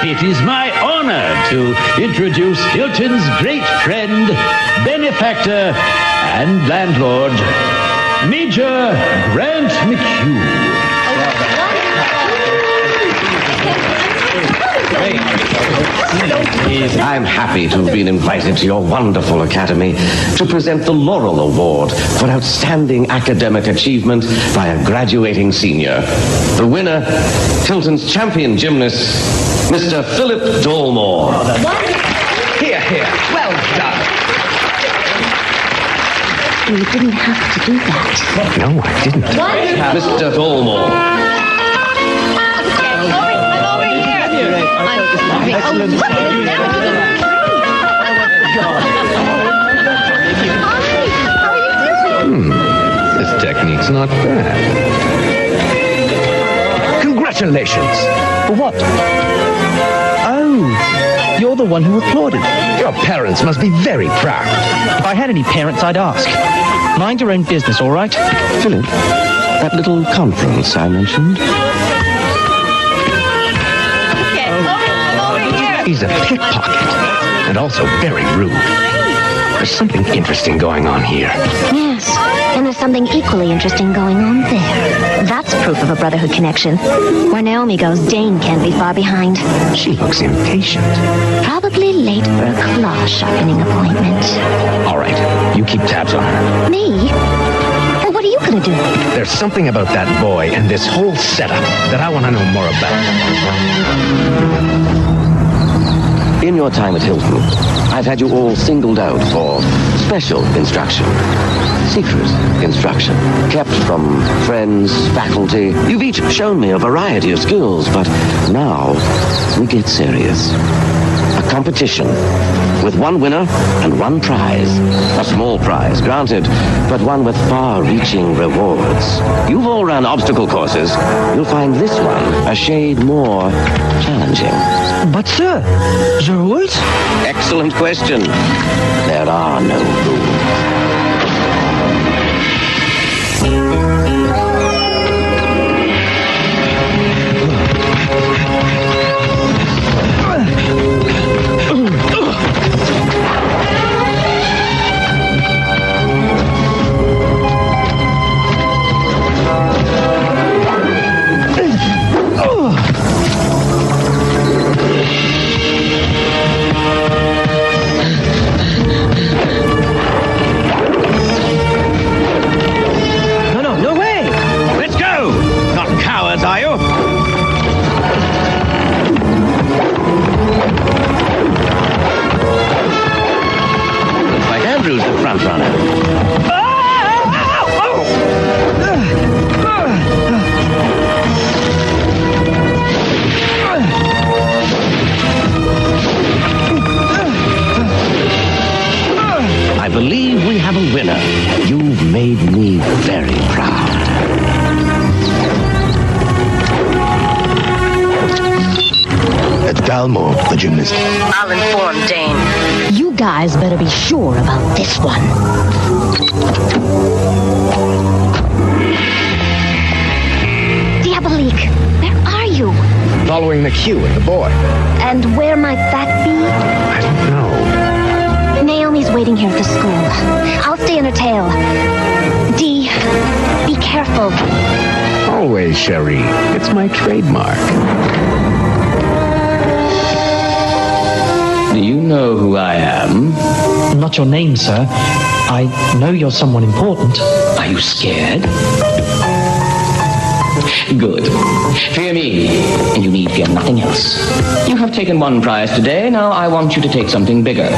[SPEAKER 10] it is my honor to introduce Hilton's great friend, benefactor, and landlord, Major Grant McHugh.
[SPEAKER 11] I'm happy to have been invited to your wonderful academy to present the Laurel Award for outstanding academic achievement by a graduating senior. The winner, Hilton's champion gymnast, Mr. Philip Dolmore.
[SPEAKER 3] Here, here. Well done.
[SPEAKER 5] You didn't have to do that.
[SPEAKER 3] No, I didn't.
[SPEAKER 11] Mr. Dolmore.
[SPEAKER 3] This technique's not bad. Congratulations.
[SPEAKER 12] For what? Oh, you're the one who applauded.
[SPEAKER 3] Your parents must be very proud.
[SPEAKER 12] If I had any parents, I'd ask. Mind your own business, all right?
[SPEAKER 11] Philip, that little conference I mentioned.
[SPEAKER 3] He's a pickpocket, and also very rude. There's something interesting going on here.
[SPEAKER 5] Yes, and there's something equally interesting going on there. That's proof of a Brotherhood connection. Where Naomi goes, Dane can't be far behind.
[SPEAKER 3] She looks impatient.
[SPEAKER 5] Probably late for a claw sharpening appointment.
[SPEAKER 3] All right, you keep tabs on her.
[SPEAKER 5] Me? Well, what are you gonna do?
[SPEAKER 3] There's something about that boy and this whole setup that I want to know more about.
[SPEAKER 11] In your time at Hilton, I've had you all singled out for special instruction. Secret instruction. Kept from friends, faculty. You've each shown me a variety of skills, but now we get serious. A competition with one winner and one prize. A small prize, granted, but one with far-reaching rewards. You've all run obstacle courses. You'll find this one a shade more challenging.
[SPEAKER 12] But, sir, the rules?
[SPEAKER 11] Excellent question. There are no rules. I believe we have a winner. You've made me very proud.
[SPEAKER 6] Dalmore, the gymnast.
[SPEAKER 9] I'll inform Dane.
[SPEAKER 5] You guys better be sure about this one. Diabolik, where are you?
[SPEAKER 3] Following the cue and the boy.
[SPEAKER 5] And where might that be?
[SPEAKER 3] I don't know.
[SPEAKER 5] working here at the school. I'll stay on her tail. Dee, be careful.
[SPEAKER 3] Always, Cherie. It's my trademark.
[SPEAKER 4] Do you know who I am?
[SPEAKER 12] Not your name, sir. I know you're someone important.
[SPEAKER 4] Are you scared? Good. Fear me, and you need fear nothing else. You have taken one prize today, now I want you to take something bigger.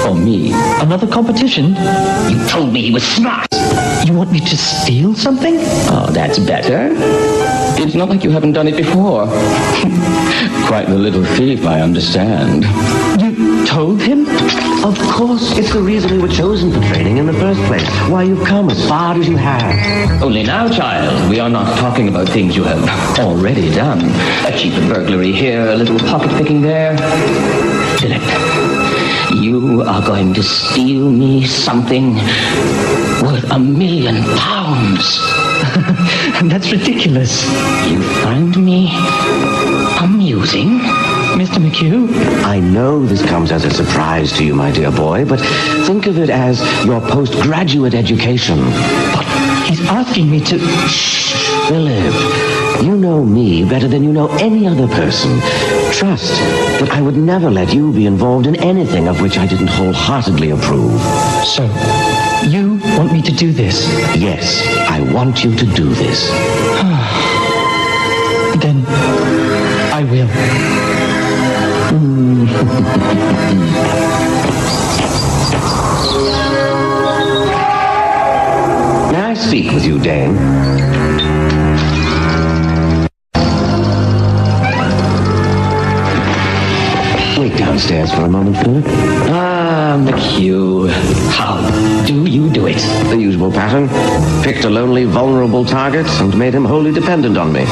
[SPEAKER 4] For me.
[SPEAKER 12] Another competition?
[SPEAKER 4] You told me he was smart.
[SPEAKER 12] You want me to steal something?
[SPEAKER 4] Oh, that's better. It's not like you haven't done it before. Quite the little thief, I understand.
[SPEAKER 12] You told him?
[SPEAKER 11] Of course, it's the reason we were chosen for training in the first place. Why you've come as far as you have.
[SPEAKER 4] Only now, child, we are not talking about things you have already done. A cheap burglary here, a little pocket picking there. Philip, you are going to steal me something worth £1 million.
[SPEAKER 12] That's ridiculous.
[SPEAKER 4] You find me amusing?
[SPEAKER 12] Mr. McHugh?
[SPEAKER 11] I know this comes as a surprise to you, my dear boy, but think of it as your postgraduate education.
[SPEAKER 12] But he's asking me to...
[SPEAKER 11] Shh, Philip. You know me better than you know any other person. Trust that I would never let you be involved in anything of which I didn't wholeheartedly approve.
[SPEAKER 12] So, you want me to do this?
[SPEAKER 11] Yes, I want you to do this.
[SPEAKER 12] Then, I will.
[SPEAKER 11] May I speak with you, Dame? Wait downstairs for a moment, Philip.
[SPEAKER 4] Ah, McHugh, how do you do it?
[SPEAKER 11] The usual pattern. Picked a lonely, vulnerable target and made him wholly dependent on me.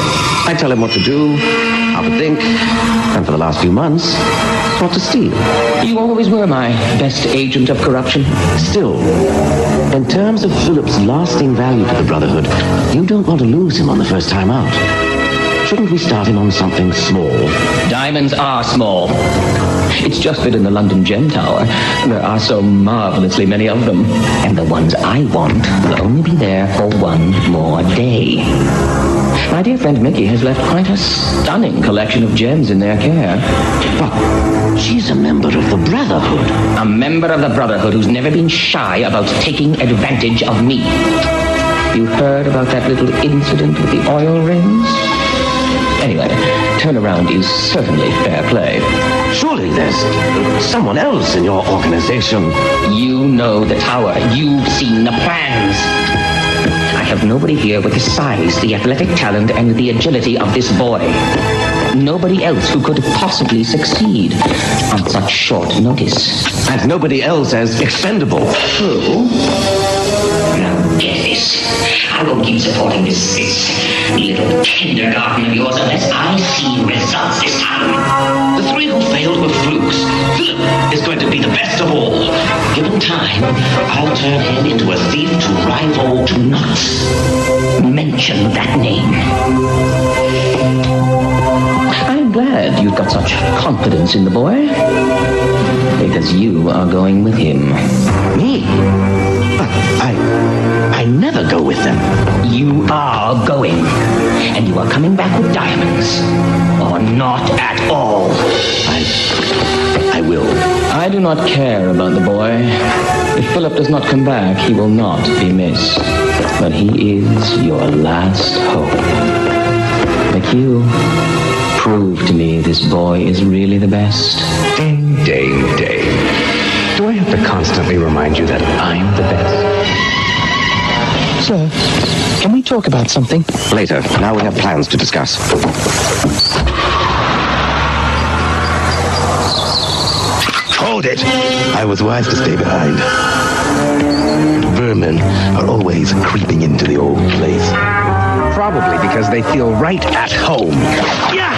[SPEAKER 11] I tell him what to do, how to think, and for the last few months, what to steal.
[SPEAKER 4] You always were my best agent of corruption.
[SPEAKER 11] Still, in terms of Philip's lasting value to the Brotherhood, you don't want to lose him on the first time out. Shouldn't we start him on something small?
[SPEAKER 4] Diamonds are small. It's just that in the London Gem Tower, there are so marvelously many of them. And the ones I want will only be there for one more day. My dear friend Mickey has left quite a stunning collection of gems in their care.
[SPEAKER 11] But she's a member of the Brotherhood.
[SPEAKER 4] A member of the Brotherhood who's never been shy about taking advantage of me. You heard about that little incident with the oil rings? Anyway, turnaround is certainly fair play.
[SPEAKER 11] Surely there's someone else in your organization.
[SPEAKER 4] You know the tower. You've seen the plans. I have nobody here with the size, the athletic talent, and the agility of this boy. Nobody else who could possibly succeed on such short notice.
[SPEAKER 11] And nobody else as expendable.
[SPEAKER 4] True. Now get this. I won't keep supporting this little kindergarten of yours unless I see results this time.
[SPEAKER 11] The three who failed were flukes. Philip is going to be the best of all. Given time, I'll turn him into a thief to rival.
[SPEAKER 4] Do not mention that name. I'm glad you've got such confidence in the boy. Because you are going with him.
[SPEAKER 11] Me? I never go with them.
[SPEAKER 4] You are going. And you are coming back with diamonds. Or not at all.
[SPEAKER 11] I will.
[SPEAKER 4] I do not care about the boy. If Philip does not come back, he will not be missed. But he is your last hope. McHugh, prove to me this boy is really the best.
[SPEAKER 3] Dame. Do I have to constantly remind you that I'm the best?
[SPEAKER 12] Sir, can we talk about something?
[SPEAKER 11] Later. Now we have plans to discuss.
[SPEAKER 6] Hold it! I was wise to stay behind. Vermin are always creeping into the old place.
[SPEAKER 3] Probably because they feel right at home.
[SPEAKER 6] Yeah!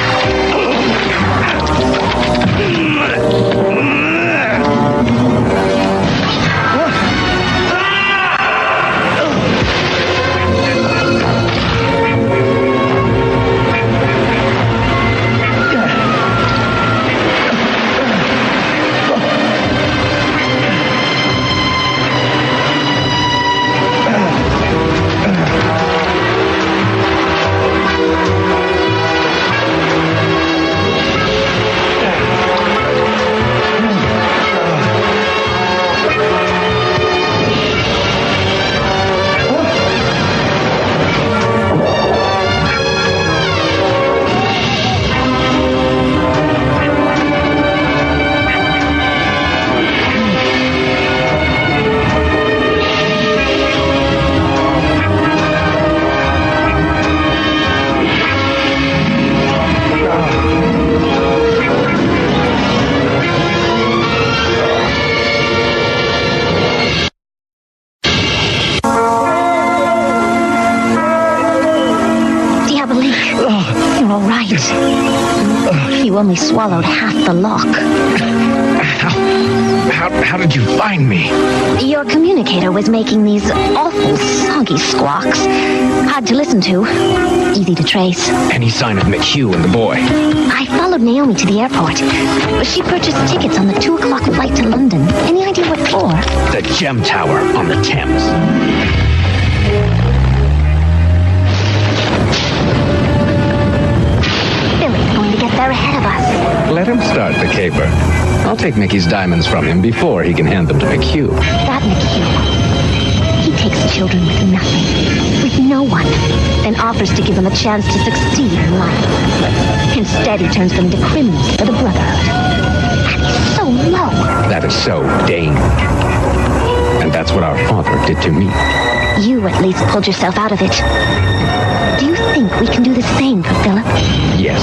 [SPEAKER 5] You only swallowed half the lock.
[SPEAKER 3] How did you find me?
[SPEAKER 5] Your communicator was making these awful soggy squawks. Hard to listen to. Easy to trace.
[SPEAKER 3] Any sign of McHugh and the boy?
[SPEAKER 5] I followed Naomi to the airport. She purchased tickets on the 2 o'clock flight to London. Any idea what for?
[SPEAKER 3] The Gem Tower on the Thames.
[SPEAKER 5] Billy's going to get there ahead of us.
[SPEAKER 3] Let him start the caper. I'll take Mickey's diamonds from him before he can hand them to McHugh.
[SPEAKER 5] That McHugh. He takes children with nothing, with no one, then offers to give them a chance to succeed in life. Instead, he turns them into criminals for the Brotherhood. That is so low.
[SPEAKER 3] That is so Dane. And that's what our father did to me.
[SPEAKER 5] You at least pulled yourself out of it. Do you think we can do the same for Philip?
[SPEAKER 3] Yes.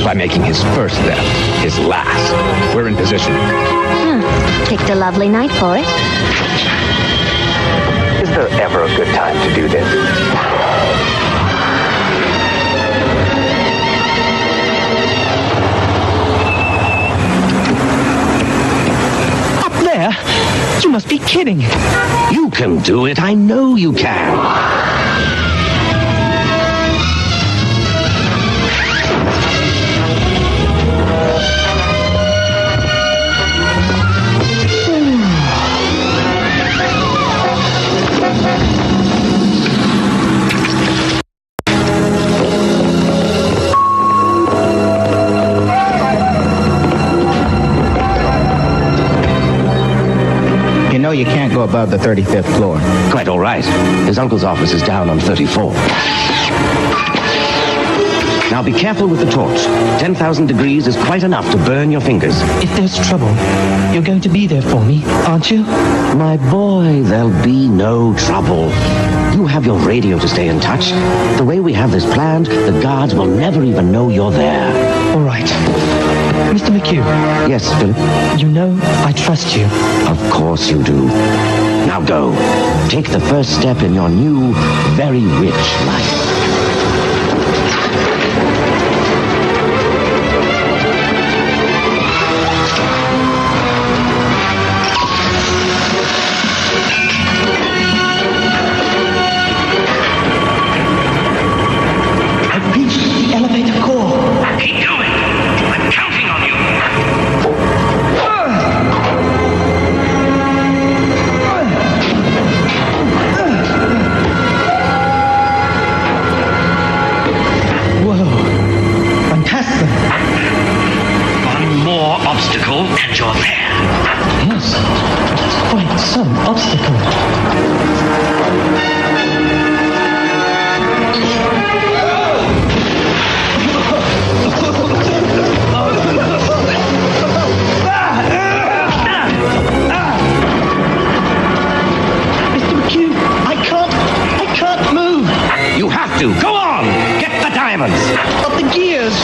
[SPEAKER 3] By making his first theft his last. We're in position.
[SPEAKER 5] Picked a lovely night for it.
[SPEAKER 3] Is there ever a good time to do this?
[SPEAKER 12] Up there? You must be kidding.
[SPEAKER 11] You can do it. I know you can.
[SPEAKER 7] You can't go above the 35th floor.
[SPEAKER 11] Quite all right. His uncle's office is down on 34. Now be careful with the torch. 10,000 degrees is quite enough to burn your fingers.
[SPEAKER 12] If there's trouble, you're going to be there for me, aren't you?
[SPEAKER 11] My boy, there'll be no trouble. You have your radio to stay in touch. The way we have this planned, the guards will never even know you're there.
[SPEAKER 12] All right. Mr. McHugh.
[SPEAKER 11] Yes, Philip?
[SPEAKER 12] You know I trust you.
[SPEAKER 11] Of course you do. Now go. Take the first step in your new, very rich life.
[SPEAKER 12] I've reached the elevator core.
[SPEAKER 8] Keep going. I'm counting on you.
[SPEAKER 12] Whoa. Fantastic.
[SPEAKER 8] One more obstacle and you're there.
[SPEAKER 12] Yes. That's quite some obstacle.
[SPEAKER 11] You have to. Go on. Get the diamonds.
[SPEAKER 12] But the gears.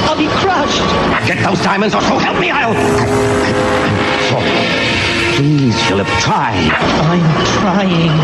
[SPEAKER 12] I'll be crushed.
[SPEAKER 11] Get those diamonds or so help me, I'll... Sorry. Please, Philip, try.
[SPEAKER 12] I'm trying.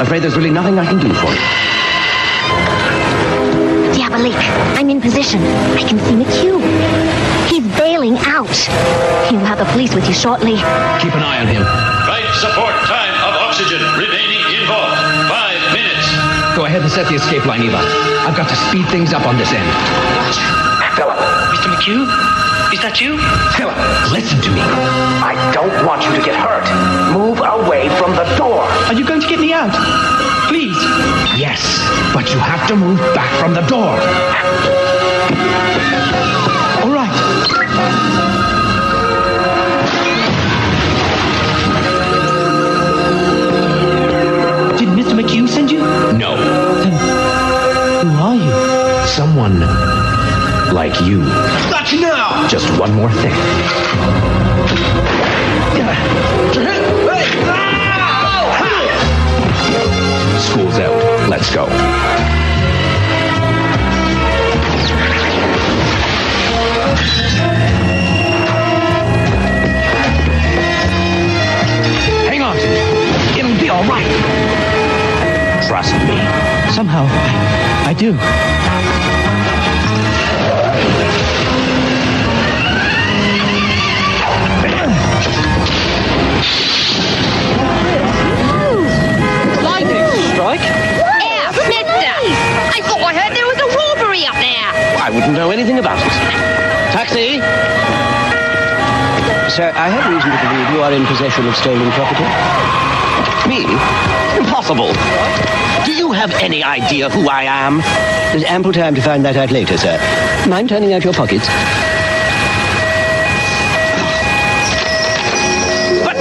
[SPEAKER 11] Afraid there's really nothing I can do for you.
[SPEAKER 5] Diabolik, I'm in position. I can see McHugh. He's bailing out. You'll have the police with you shortly.
[SPEAKER 10] Keep an eye on him.
[SPEAKER 13] Right support time of oxygen remaining in vault. 5 minutes.
[SPEAKER 10] Go ahead and set the escape line, Eva. I've got to speed things up on this end.
[SPEAKER 3] Philip.
[SPEAKER 1] Mr. McHugh? Is that you?
[SPEAKER 3] Philip, listen to me. I don't want you to get hurt. Move away from the door.
[SPEAKER 12] Are you going to get me out? Please.
[SPEAKER 10] Yes, but you have to move back from the door.
[SPEAKER 12] All right. Did Mr. McHugh send you?
[SPEAKER 3] No.
[SPEAKER 12] Then who are you?
[SPEAKER 3] Someone like you.
[SPEAKER 10] Not now!
[SPEAKER 3] Just one more thing. School's out. Let's go. Hang on to me. It'll be all right. Trust me.
[SPEAKER 12] Somehow, I do. Lightning strike?
[SPEAKER 5] Yeah, mister! I thought I heard there was a robbery up there!
[SPEAKER 11] I wouldn't know anything about it. Taxi!
[SPEAKER 7] Sir, I have reason to believe you are in possession of stolen property.
[SPEAKER 11] Me? Impossible. Do you have any idea who I am?
[SPEAKER 7] There's ample time to find that out later, sir. Mind turning out your pockets?
[SPEAKER 11] But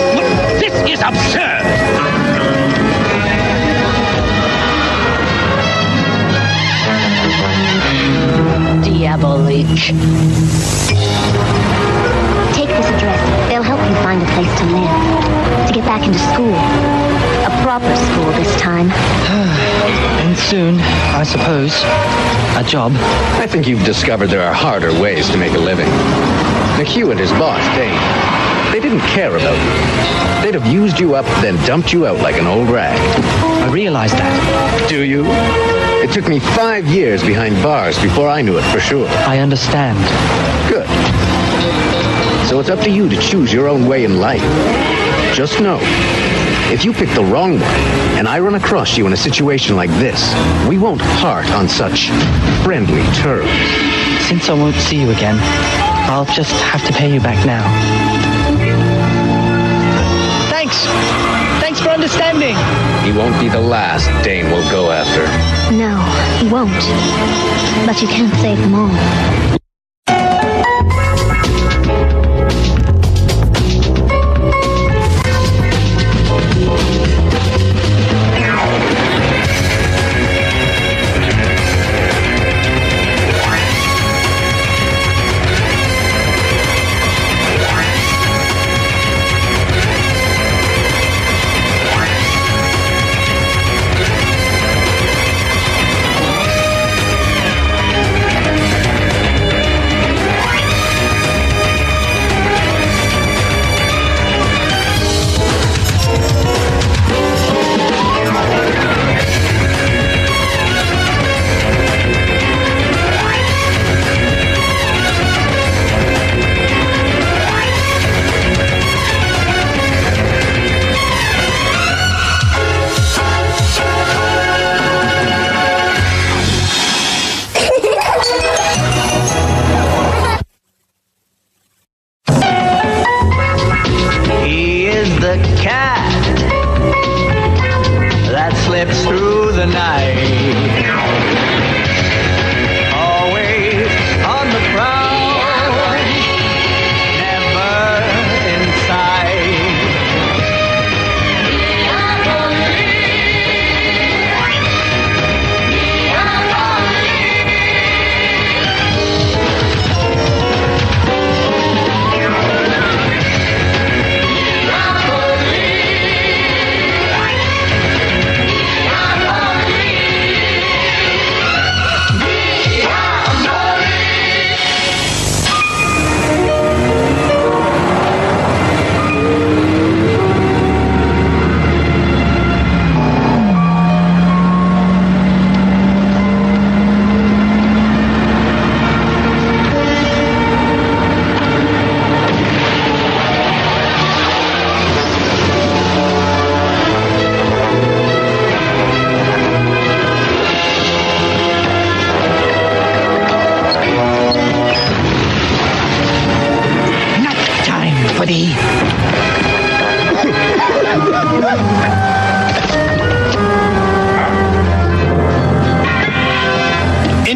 [SPEAKER 11] this is absurd!
[SPEAKER 2] Diabolik.
[SPEAKER 5] Take this address. They'll help you find a place to live. To get back into school. A proper school this time.
[SPEAKER 12] And soon, I suppose, a job.
[SPEAKER 3] I think you've discovered there are harder ways to make a living. McHugh and his boss, Dane, they didn't care about you. They'd have used you up, then dumped you out like an old rag.
[SPEAKER 12] I realize that.
[SPEAKER 3] Do you? It took me 5 years behind bars before I knew it for sure.
[SPEAKER 12] I understand.
[SPEAKER 3] Good. So it's up to you to choose your own way in life. Just know, if you pick the wrong one, and I run across you in a situation like this, we won't part on such friendly terms.
[SPEAKER 12] Since I won't see you again, I'll just have to pay you back now. Thanks. Thanks for understanding.
[SPEAKER 3] He won't be the last Dane will go after.
[SPEAKER 5] No, he won't. But you can't save them all.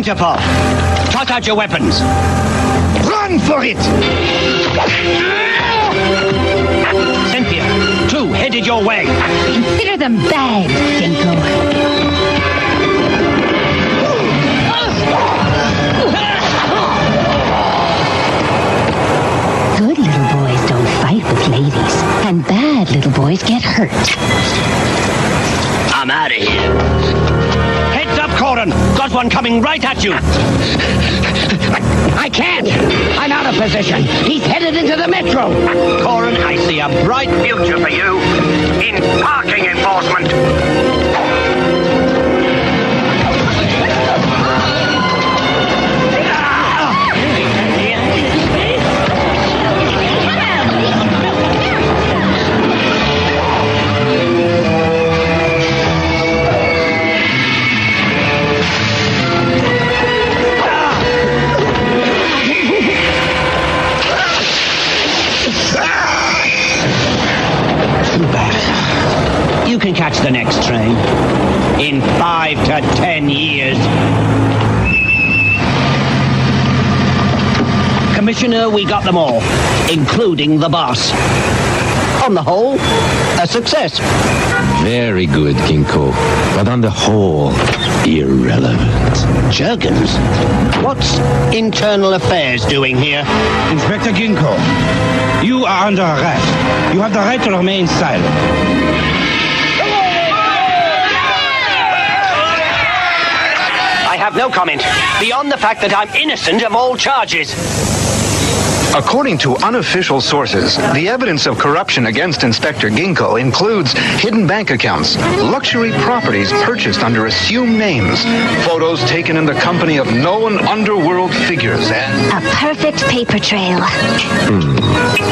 [SPEAKER 7] Interpol, toss out your weapons.
[SPEAKER 1] Run for it!
[SPEAKER 7] Cynthia, 2 headed your way.
[SPEAKER 5] Consider them bagged, Ginko. Good little boys don't fight with ladies, and bad little boys get hurt.
[SPEAKER 7] I'm out of here. Heads up, Corin. Got one coming right at you.
[SPEAKER 14] I can't. I'm out of position. He's headed into the metro.
[SPEAKER 7] Corin, I see a bright future for you in parking enforcement. You can catch the next train in 5 to 10 years. Commissioner, we got them all, including the boss. On the whole, a success.
[SPEAKER 3] Very good, Ginko. But on the whole, irrelevant.
[SPEAKER 7] Jergens? What's Internal Affairs doing here?
[SPEAKER 15] Inspector Ginko, you are under arrest. You have the right to remain silent.
[SPEAKER 7] I have no comment, beyond the fact that I'm innocent of all charges.
[SPEAKER 16] According to unofficial sources, the evidence of corruption against Inspector Ginko includes hidden bank accounts, luxury properties purchased under assumed names, photos taken in the company of known underworld figures, and...
[SPEAKER 5] A perfect paper trail.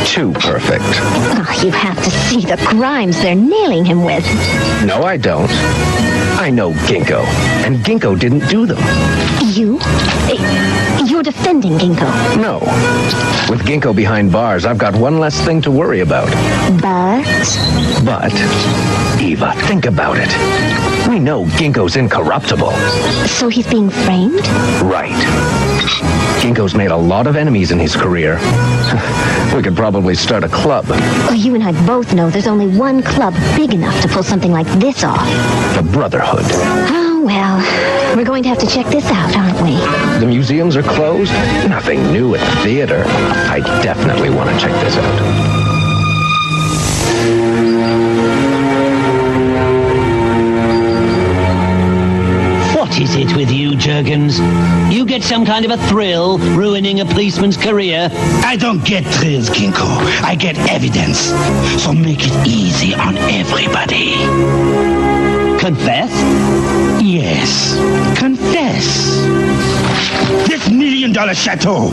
[SPEAKER 3] Too perfect.
[SPEAKER 5] Oh, you have to see the crimes they're nailing him with.
[SPEAKER 3] No, I don't. I know Ginko, and Ginko didn't do them.
[SPEAKER 5] You? You're defending Ginko.
[SPEAKER 3] No. With Ginko behind bars, I've got one less thing to worry about. But, Eva, think about it. We know Ginko's incorruptible.
[SPEAKER 5] So he's being framed?
[SPEAKER 3] Right. Ginko's made a lot of enemies in his career. We could probably start a club.
[SPEAKER 5] Well, you and I both know there's only one club big enough to pull something like this off.
[SPEAKER 3] The Brotherhood.
[SPEAKER 5] Oh, well, we're going to have to check this out, aren't we?
[SPEAKER 3] The museums are closed. Nothing new at the theater. I definitely want to check this out.
[SPEAKER 7] What is it with you, Jergens? You get some kind of a thrill ruining a policeman's career?
[SPEAKER 15] I don't get thrills, Ginko. I get evidence. So make it easy on everybody.
[SPEAKER 7] Confess?
[SPEAKER 15] Yes, confess. This $1 million chateau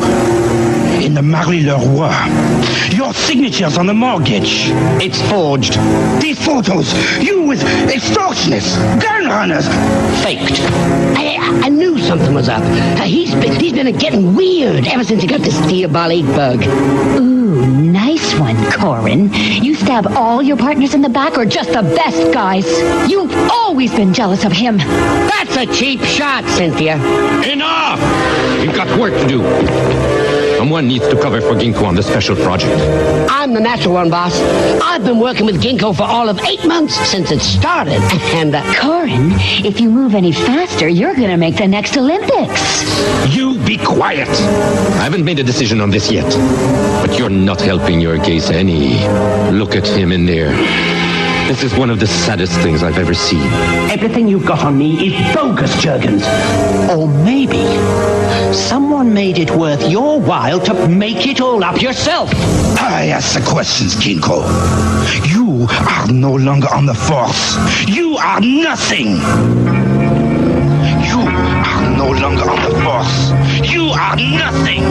[SPEAKER 15] in the Marie-le-Roi. Your signatures on the mortgage.
[SPEAKER 7] It's forged.
[SPEAKER 15] These photos, you with extortionists, gun runners.
[SPEAKER 7] Faked.
[SPEAKER 14] I knew something was up. He's been getting weird ever since he got this diabolic bug.
[SPEAKER 5] Ooh, nice one, Corin. You stab all your partners in the back or just the best guys? You've always been jealous of him.
[SPEAKER 14] That's a cheap shot, Cynthia.
[SPEAKER 10] Enough! We've got work to do. Someone needs to cover for Ginko on the special project.
[SPEAKER 14] I'm the natural one, boss. I've been working with Ginko for all of 8 months since it started. And,
[SPEAKER 5] Corin, if you move any faster, you're going to make the next Olympics.
[SPEAKER 15] You be quiet.
[SPEAKER 10] I haven't made a decision on this yet. But you're not helping your case any. Look at him in there. This is one of the saddest things I've ever seen.
[SPEAKER 7] Everything you've got on me is bogus, Jergens. Or maybe someone made it worth your while to make it all up yourself.
[SPEAKER 15] I ask the questions, Ginko. You are no longer on the force. You are nothing. You are no longer on the force. You are nothing.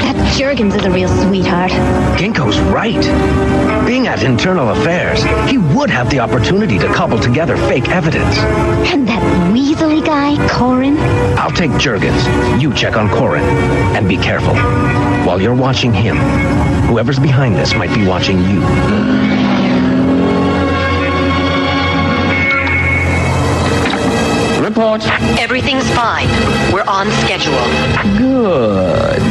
[SPEAKER 5] That Jergens is a real sweetheart.
[SPEAKER 3] Ginko's right. Being at Internal Affairs, he would have the opportunity to cobble together fake evidence.
[SPEAKER 5] And that weaselly guy, Corin?
[SPEAKER 3] I'll take Jergens. You check on Corin. And be careful. While you're watching him, whoever's behind this might be watching you.
[SPEAKER 4] report?
[SPEAKER 9] Everything's fine. We're on schedule.
[SPEAKER 4] Good.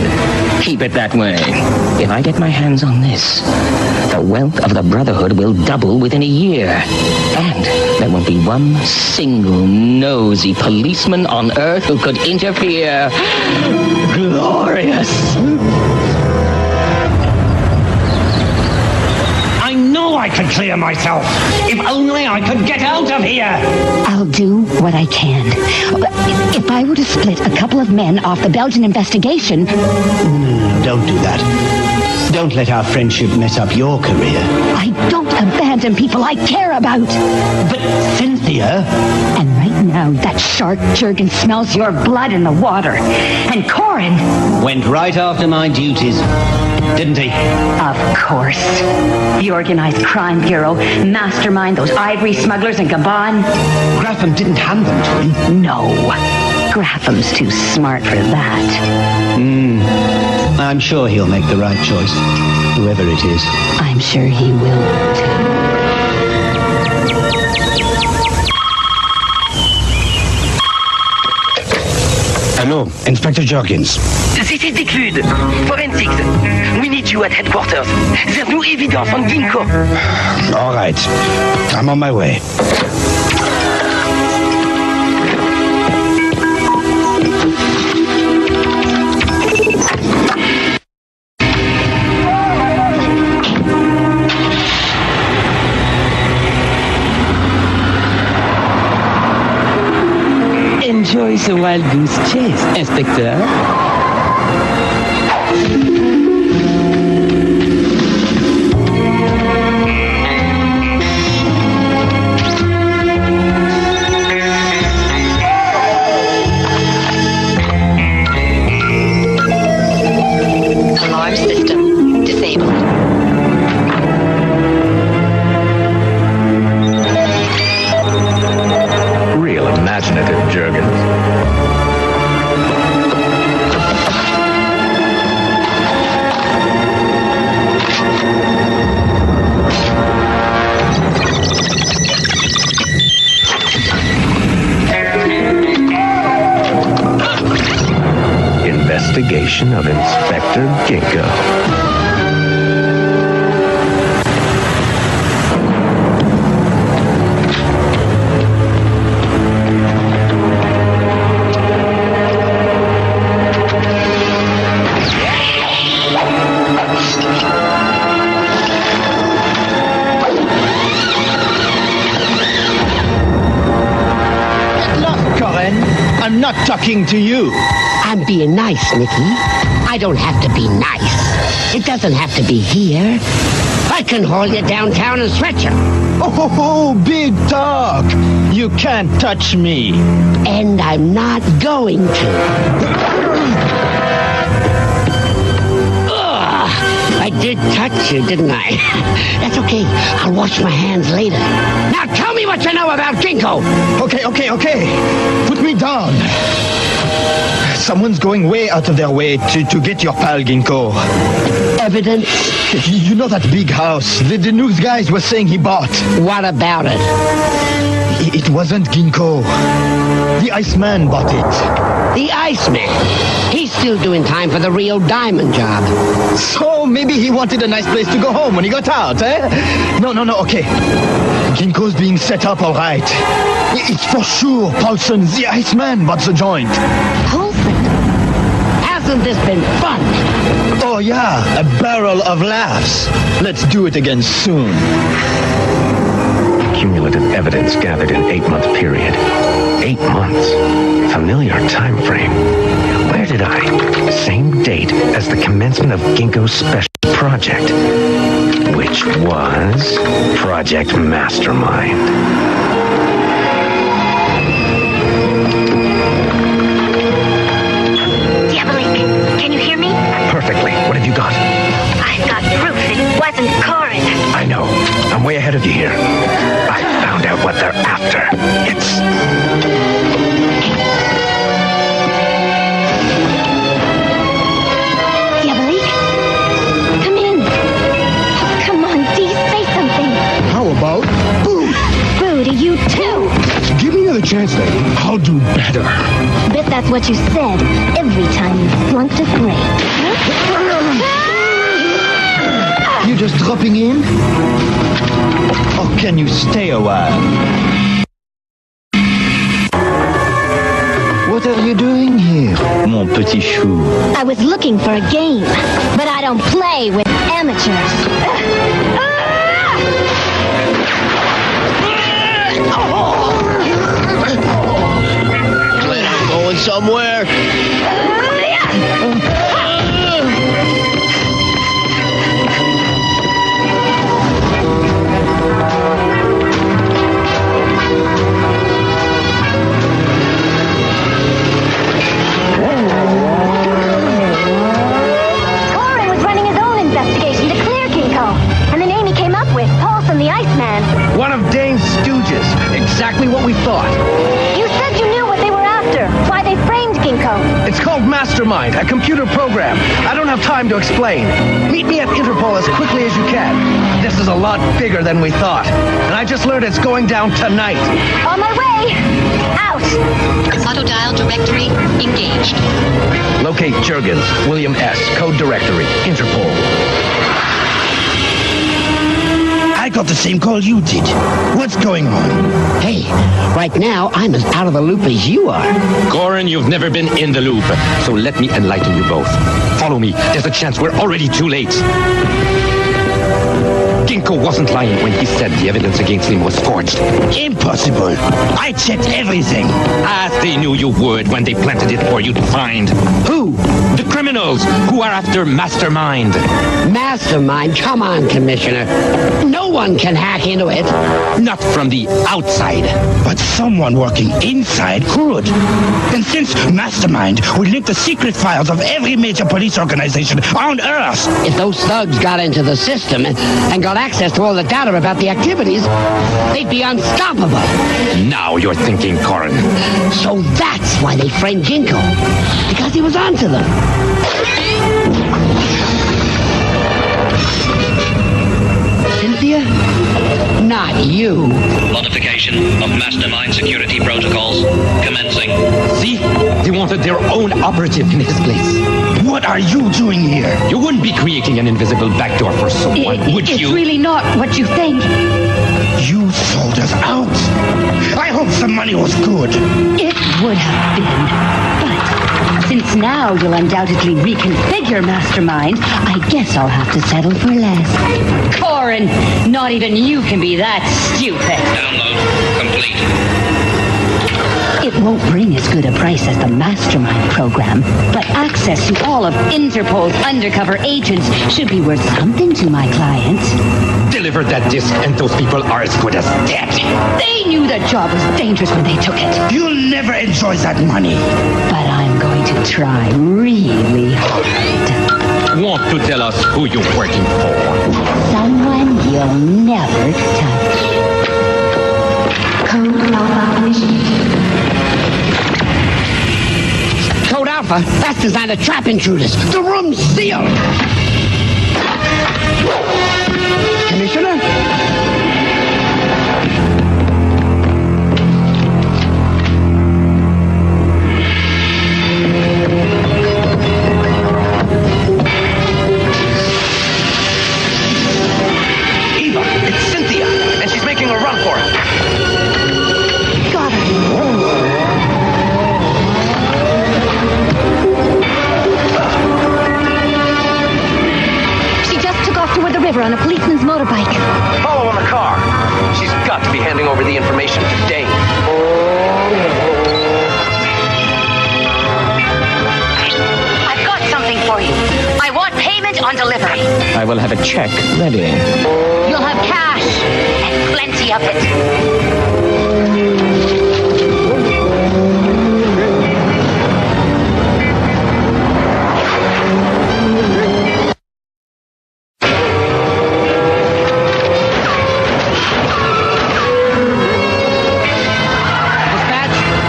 [SPEAKER 4] Keep it that way. If I get my hands on this, the wealth of the Brotherhood will double within a year. And there won't be one single nosy policeman on Earth who could interfere. Glorious.
[SPEAKER 14] I know I could clear myself. If only I could get out of here.
[SPEAKER 5] I'll do what I can. If I were to split a couple of men off the Belgian investigation...
[SPEAKER 7] Don't do that. Don't let our friendship mess up your career.
[SPEAKER 5] I don't abandon people I care about.
[SPEAKER 7] But Cynthia...
[SPEAKER 5] And right now, that shark Jurgen smells your blood in the water. And Corin...
[SPEAKER 7] went right after my duties, didn't he?
[SPEAKER 5] Of course. The Organized Crime Bureau, mastermind those ivory smugglers in Gabon.
[SPEAKER 7] Grapham didn't hand them to him.
[SPEAKER 5] No. Grapham's too smart for that.
[SPEAKER 7] I'm sure he'll make the right choice, whoever it is.
[SPEAKER 5] I'm sure he will, too.
[SPEAKER 15] Hello, Inspector Jorgens.
[SPEAKER 17] This is Dick Forensics. We need you at headquarters. There's no evidence on Ginkgo.
[SPEAKER 15] All right. I'm on my way.
[SPEAKER 4] Enjoy the wild goose chase, Inspector.
[SPEAKER 9] Alarm system disabled.
[SPEAKER 3] Real imaginative, Jurgens. Investigation of Inspector Ginkgo.
[SPEAKER 18] I'm not talking to you.
[SPEAKER 14] I'm being nice, Nicky. I don't have to be nice. It doesn't have to be here. I can haul you downtown and stretch you.
[SPEAKER 18] Oh, big talk. You can't touch me.
[SPEAKER 14] And I'm not going to. I did touch you, didn't I? That's okay. I'll wash my hands later. Now tell me what you know about Ginkgo.
[SPEAKER 18] Okay. Put me down. Someone's going way out of their way to get your pal Ginkgo.
[SPEAKER 14] Evidence?
[SPEAKER 18] You know that big house the news guys were saying he bought?
[SPEAKER 14] What about it?
[SPEAKER 18] It wasn't Ginkgo. The Iceman bought it.
[SPEAKER 14] The Iceman? He's still doing time for the Rio Diamond job.
[SPEAKER 18] So maybe he wanted a nice place to go home when he got out, eh? No, okay. Ginkgo's being set up all right. It's for sure Paulson, the Iceman, bought the joint.
[SPEAKER 14] Paulson? Hasn't this been fun?
[SPEAKER 18] Oh yeah, a barrel of laughs. Let's do it again soon.
[SPEAKER 3] Cumulative evidence gathered in 8-month period. 8 months. Familiar time frame. Where did I? Same date as the commencement of Ginkgo's special project, which was Project Mastermind.
[SPEAKER 5] Diabolik, can you hear me?
[SPEAKER 3] Perfectly. What have you got?
[SPEAKER 5] I've got proof it wasn't Corin.
[SPEAKER 3] I know. I'm way ahead of you here. I found out what they're after. It's...
[SPEAKER 5] Diabolik, come in. Oh, come on, Dee, say something.
[SPEAKER 15] How about boo?
[SPEAKER 5] Boo to you too.
[SPEAKER 15] Give me another chance, lady. I'll do better.
[SPEAKER 5] Bet that's what you said every time you flunked a grade.
[SPEAKER 18] You just dropping in? Or can you stay a while? What are you doing here, mon petit chou?
[SPEAKER 5] I was looking for a game, but I don't play with amateurs.
[SPEAKER 1] Going somewhere.
[SPEAKER 17] One of Dane's stooges. Exactly what we thought.
[SPEAKER 5] You said you knew what they were after. Why they framed Ginkgo.
[SPEAKER 17] It's called Mastermind, a computer program. I don't have time to explain. Meet me at Interpol as quickly as you can. This is a lot bigger than we thought. And I just learned it's going down tonight.
[SPEAKER 5] On my way. Out.
[SPEAKER 9] Auto dial directory engaged.
[SPEAKER 17] Locate Jurgens, William S., code directory, Interpol.
[SPEAKER 15] I got the same call you did. What's going on?
[SPEAKER 14] Hey, right now, I'm as out of the loop as you are.
[SPEAKER 10] Goran, you've never been in the loop, so let me enlighten you both. Follow me. There's a chance we're already too late. Ginkgo wasn't lying when he said the evidence against him was forged.
[SPEAKER 15] Impossible. I checked everything.
[SPEAKER 10] As they knew you would when they planted it for you to find.
[SPEAKER 14] Who?
[SPEAKER 10] The criminals who are after Mastermind.
[SPEAKER 14] Mastermind? Come on, Commissioner. No one can hack into it.
[SPEAKER 10] Not from the outside.
[SPEAKER 15] But someone working inside could. And since Mastermind would link the secret files of every major police organization on Earth.
[SPEAKER 14] If those thugs got into the system and got access to all the data about the activities, they'd be unstoppable.
[SPEAKER 10] Now you're thinking, Goran.
[SPEAKER 14] So that's why they framed Ginkgo. Because he was onto them. Cynthia? Not you.
[SPEAKER 13] Modification of Mastermind security protocols commencing.
[SPEAKER 10] See? They wanted their own operative in his place.
[SPEAKER 15] What are you doing here?
[SPEAKER 10] You wouldn't be creating an invisible backdoor for someone, would you?
[SPEAKER 2] It's really not what you think.
[SPEAKER 15] You sold us out. I hope the money was good.
[SPEAKER 2] It would have been. But since now you'll undoubtedly reconfigure Mastermind, I guess I'll have to settle for less. Goran, not even you can be that stupid.
[SPEAKER 13] Download complete.
[SPEAKER 2] It won't bring as good a price as the Mastermind program, but access to all of Interpol's undercover agents should be worth something to my clients.
[SPEAKER 10] Deliver that disc and those people are as good as dead.
[SPEAKER 2] They knew the job was dangerous when they took it.
[SPEAKER 15] You'll never enjoy that money.
[SPEAKER 2] But I'm going to try really hard.
[SPEAKER 10] Want to tell us who you're working for?
[SPEAKER 2] Someone you'll never touch. Code Alpha initiated.
[SPEAKER 14] Code Alpha? That's designed to trap intruders. The room's sealed. Commissioner?
[SPEAKER 17] Eva, it's Cynthia, and she's making a run for it.
[SPEAKER 5] Got her. She just took off toward the river on a policeman's motorbike.
[SPEAKER 17] Follow on the car. She's got to be handing over the information to Dane.
[SPEAKER 9] I've got something for you. I want payment on delivery.
[SPEAKER 4] I will have a check ready.
[SPEAKER 9] You'll have cash and plenty of it.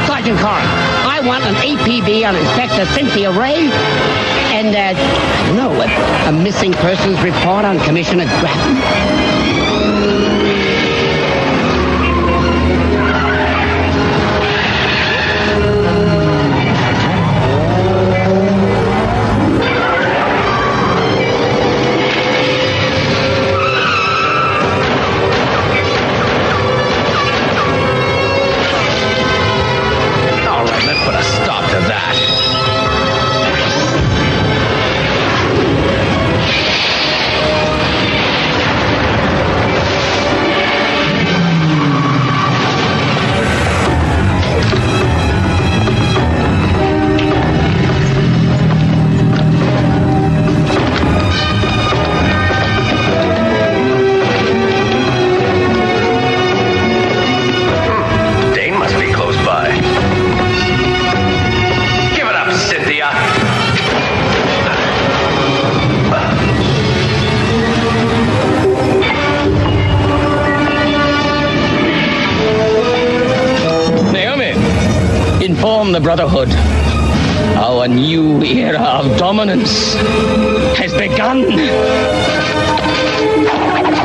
[SPEAKER 14] Sergeant Carr, I want an APB on Inspector Cynthia Ray and, I don't know, a missing persons report on Commissioner Grattan. from the Brotherhood. Our new era of dominance has begun.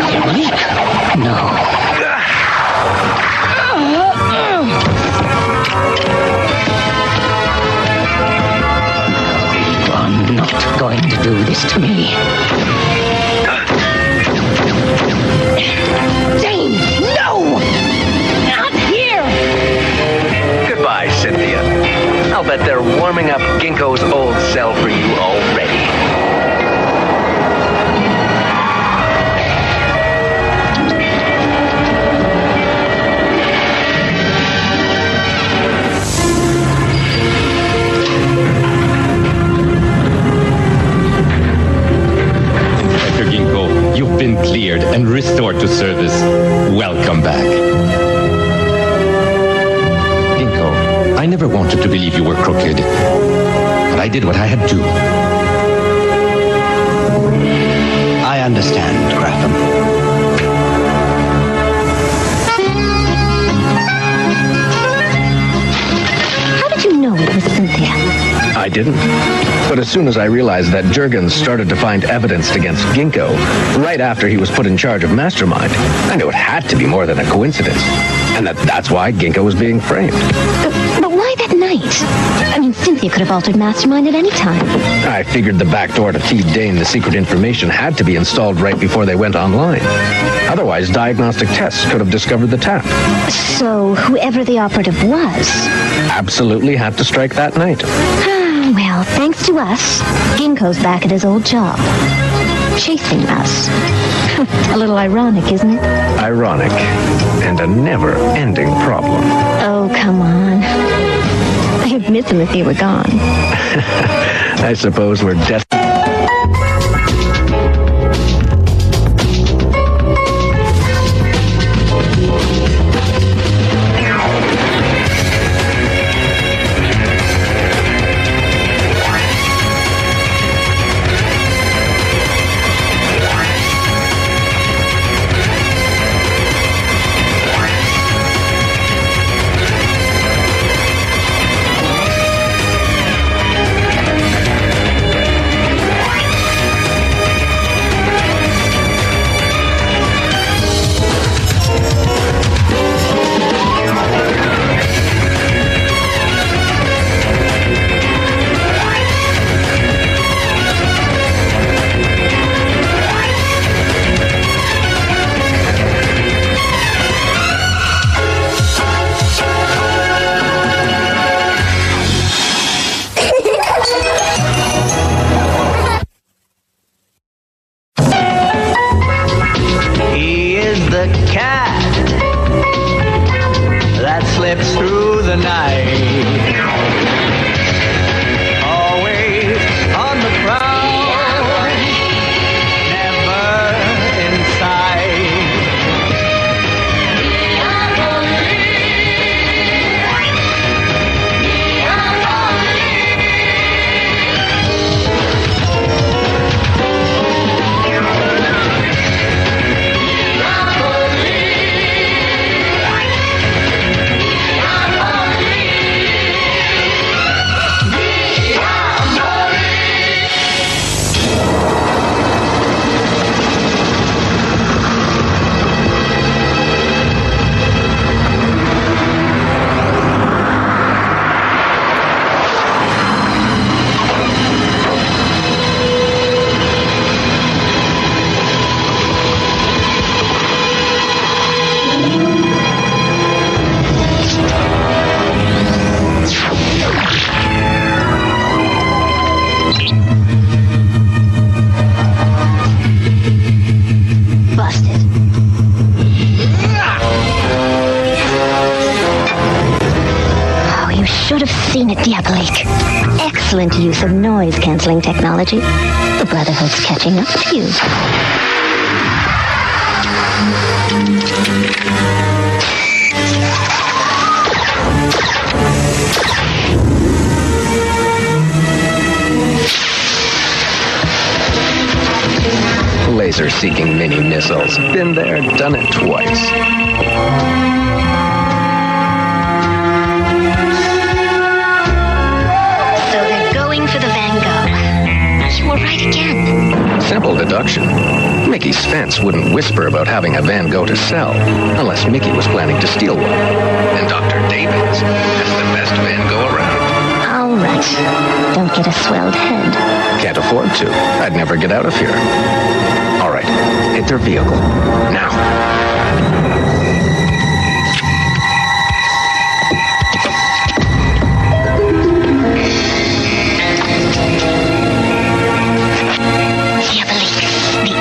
[SPEAKER 14] Diabolik? No. You are not going to do this to me. Jane, no! Not here!
[SPEAKER 17] Goodbye, Cynthia. I'll bet they're warming up Ginkgo's old cell for you already.
[SPEAKER 10] Inspector Ginkgo, you've been cleared and restored to service. Welcome back. Ginkgo, I never wanted to believe you were crooked, but I did what I had to.
[SPEAKER 7] I understand, Gratham.
[SPEAKER 5] How did you know it was Cynthia?
[SPEAKER 17] I didn't. But as soon as I realized that Jurgens started to find evidence against Ginkgo, right after he was put in charge of Mastermind, I knew it had to be more than a coincidence. And that's why Ginkgo was being framed.
[SPEAKER 5] But why that night? I mean, Cynthia could have altered Mastermind at any time.
[SPEAKER 17] I figured the back door to feed Dane the secret information had to be installed right before they went online. Otherwise, diagnostic tests could have discovered the tap.
[SPEAKER 5] So, whoever the operative was...
[SPEAKER 17] absolutely had to strike that night.
[SPEAKER 5] Well, thanks to us, Ginkgo's back at his old job. Chasing us. A little ironic, isn't it?
[SPEAKER 17] Ironic. And a never-ending problem.
[SPEAKER 5] Oh, come on. I'd miss him if he were gone.
[SPEAKER 17] I suppose we're destined.
[SPEAKER 5] Seen it, Diabolik. Excellent use of noise-canceling technology. The Brotherhood's catching up to you.
[SPEAKER 17] Laser-seeking mini missiles. Been there, done it twice.
[SPEAKER 3] simple deduction. Mickey's fence wouldn't whisper about having a Van Gogh to sell, unless Mickey was planning to steal one. And Dr. Davids has the best Van Gogh around.
[SPEAKER 5] All right. Don't get a swelled head.
[SPEAKER 3] Can't afford to. I'd never get out of here. All right, hit their vehicle. Now.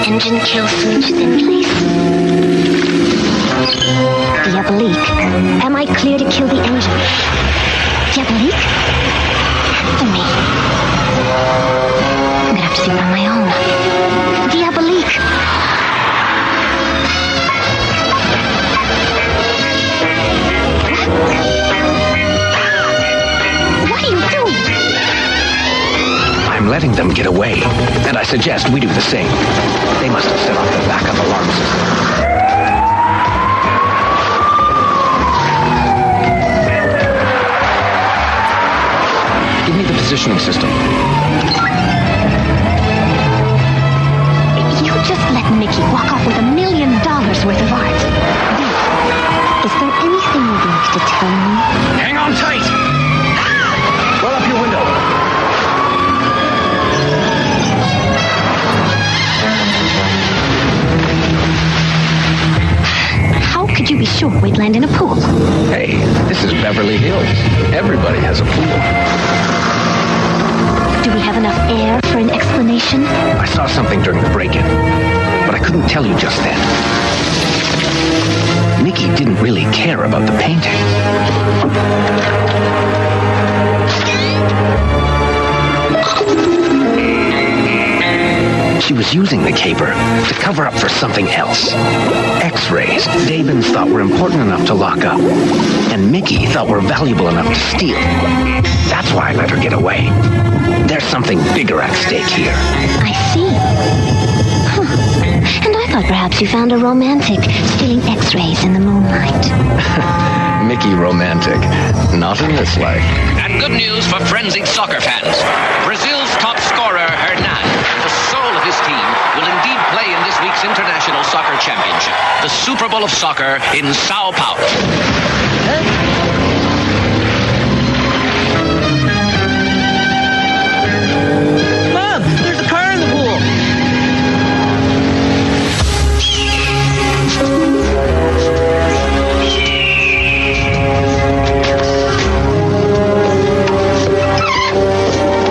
[SPEAKER 5] Engine kill switch is in place. Diabolik, am I clear to kill the engine? Diabolik? Answer me. I'm gonna have to see it on my own. Diabolik! What are you doing?
[SPEAKER 3] I'm letting them get away, and I suggest we do the same. They must have set off the backup alarm system. Give me the positioning system.
[SPEAKER 5] You just let Mickey walk off with $1 million worth of art. Is there anything you'd like to tell me?
[SPEAKER 3] Hang on tight! Roll up your window.
[SPEAKER 5] How could you be sure we'd land in a pool?
[SPEAKER 3] Hey, this is Beverly Hills. Everybody has a pool.
[SPEAKER 5] Do we have enough air for an explanation?
[SPEAKER 3] I saw something during the break-in, but I couldn't tell you just then. Mickey didn't really care about the painting. She was using the caper to cover up for something else. X-rays Davins thought were important enough to lock up, and Mickey thought were valuable enough to steal. That's why I let her get away. There's something bigger at stake here.
[SPEAKER 5] I see. Huh. And I thought perhaps you found a romantic stealing X-rays in the moonlight.
[SPEAKER 3] Mickey romantic. Not in this life.
[SPEAKER 19] And good news for frenzied soccer fans. Brazil's top scorer, Hernan, the soul of his team, will indeed play in this week's International Soccer Championship, the Super Bowl of soccer in Sao Paulo.
[SPEAKER 1] Mom, there's a car in the pool.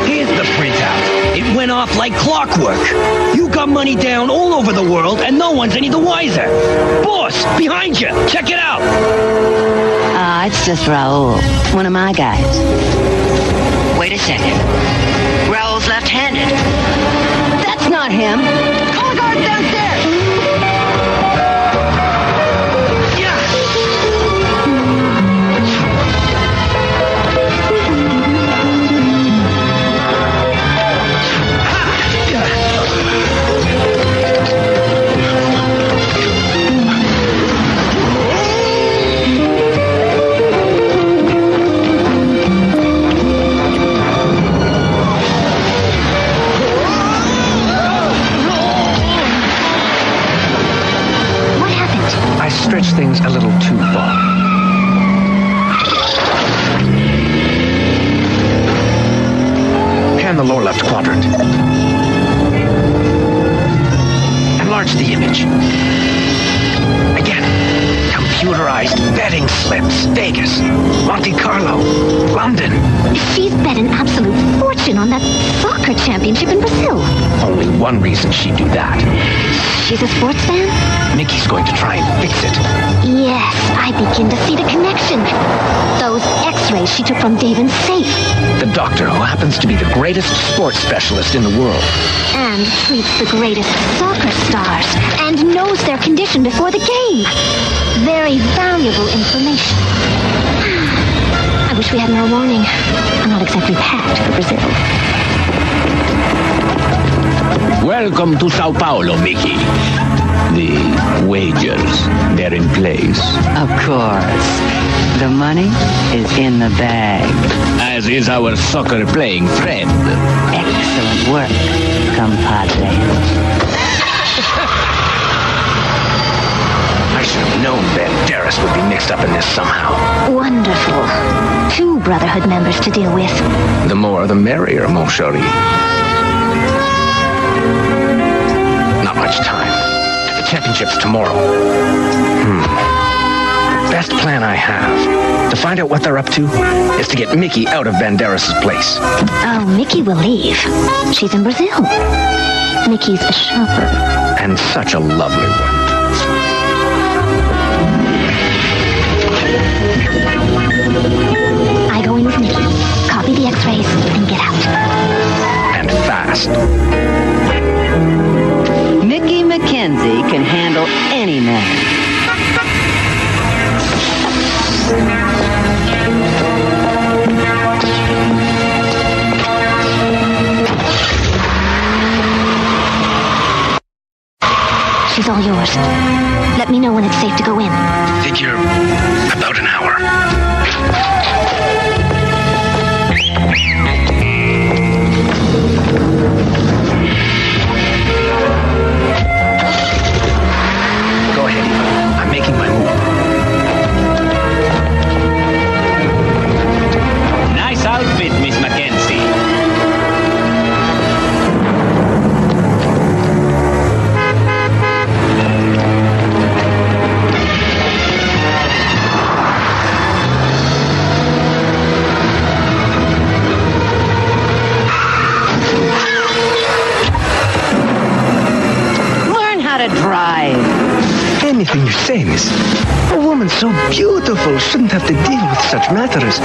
[SPEAKER 18] Here's the printout. It went off like clockwork. You got money down all over the world, and no one's any the wiser. Boss, behind you. Check it out.
[SPEAKER 2] It's just Raul, one of my guys. Wait a second. Raul's left-handed. That's not him. Call the guards downstairs.
[SPEAKER 3] I stretched things a little too far. Pan the lower left quadrant. Enlarge the image. Again. Computerized betting slips. Vegas. Monte Carlo. London.
[SPEAKER 5] She's bet an absolute fortune on that soccer championship in Brazil.
[SPEAKER 3] Only one reason she'd do that.
[SPEAKER 5] She's a sports fan?
[SPEAKER 3] Mickey's going to try and fix it.
[SPEAKER 5] Yes, I begin to see the connection. Those X-rays she took from Davin's safe.
[SPEAKER 3] The doctor who happens to be the greatest sports specialist in the world.
[SPEAKER 5] And treats the greatest soccer stars. And knows their condition before the game. Very valuable information. I wish we had more warning. I'm not exactly packed for Brazil.
[SPEAKER 7] Welcome to Sao Paulo, Mickey. The wagers, they're in place.
[SPEAKER 2] Of course. The money is in the bag.
[SPEAKER 7] As is our soccer-playing friend.
[SPEAKER 2] Excellent work, compadre.
[SPEAKER 3] should have known Banderas would be mixed up in this somehow.
[SPEAKER 5] Wonderful. 2 Brotherhood members to deal with.
[SPEAKER 3] The more, the merrier, mon chéri. Not much time. The championship's tomorrow. Best plan I have to find out what they're up to is to get Mickey out of Banderas' place.
[SPEAKER 5] Oh, Mickey will leave. She's in Brazil. Mickey's a shopper.
[SPEAKER 3] And such a lovely one.
[SPEAKER 5] I go in with Mickey, copy the x-rays, and get out.
[SPEAKER 3] And fast.
[SPEAKER 2] Mickey Mackenzie can handle any man.
[SPEAKER 5] She's all yours. Let me know when it's safe to go in.
[SPEAKER 3] Figure about an hour. Go ahead, Eva. I'm making my move.
[SPEAKER 20] Nice outfit, Miss Mackenzie.
[SPEAKER 2] To drive.
[SPEAKER 3] Anything you say, miss. A woman so beautiful shouldn't have to deal with such matters.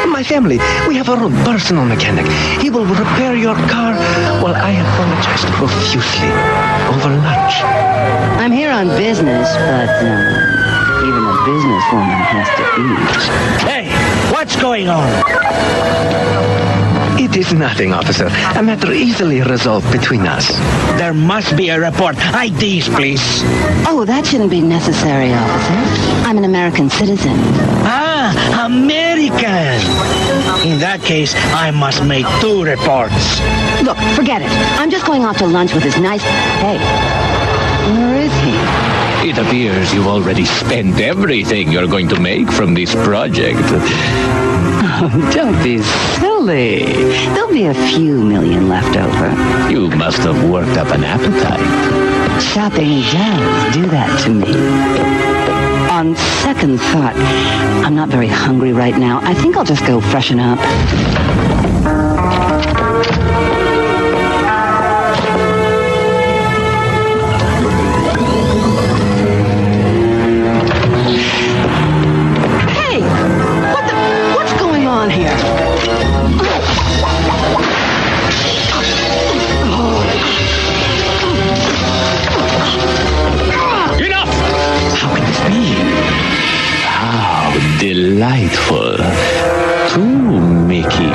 [SPEAKER 3] My family, we have our own personal mechanic. He will repair your car while I apologize profusely over lunch.
[SPEAKER 2] I'm here on business, but even a businesswoman has to eat.
[SPEAKER 15] Hey, what's going on?
[SPEAKER 3] It is nothing, officer. A matter easily resolved between us.
[SPEAKER 15] There must be a report. IDs, please.
[SPEAKER 2] Oh, that shouldn't be necessary, officer. I'm an American citizen.
[SPEAKER 15] Ah, American. In that case, I must make 2 reports.
[SPEAKER 2] Look, forget it. I'm just going off to lunch with this nice... Hey, where is he?
[SPEAKER 10] It appears you've already spent everything you're going to make from this project.
[SPEAKER 2] Oh, don't be silly. There'll be a few million left over.
[SPEAKER 10] You must have worked up an appetite.
[SPEAKER 2] Shopping does do that to me. On second thought, I'm not very hungry right now. I think I'll just go freshen up.
[SPEAKER 10] Delightful. True, Mickey.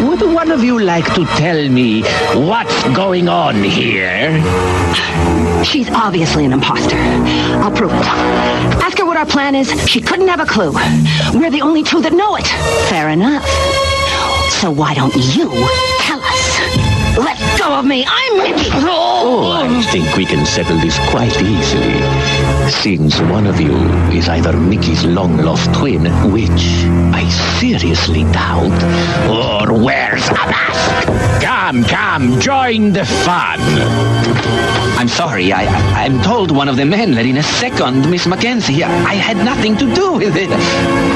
[SPEAKER 10] Would one of you like to tell me what's going on here?
[SPEAKER 2] She's obviously an imposter. I'll prove it. Ask her what our plan is. She couldn't have a clue. We're the only 2 that know it. Fair enough. So why don't you tell us? Let go of me. I'm Mickey.
[SPEAKER 10] Oh, I think we can settle this quite easily. Since one of you is either Mickey's long-lost twin, which I seriously doubt, or wears a mask. Come, join the fun.
[SPEAKER 11] I'm sorry, I'm told one of the men let in a second Miss Mackenzie. I had nothing to do with it.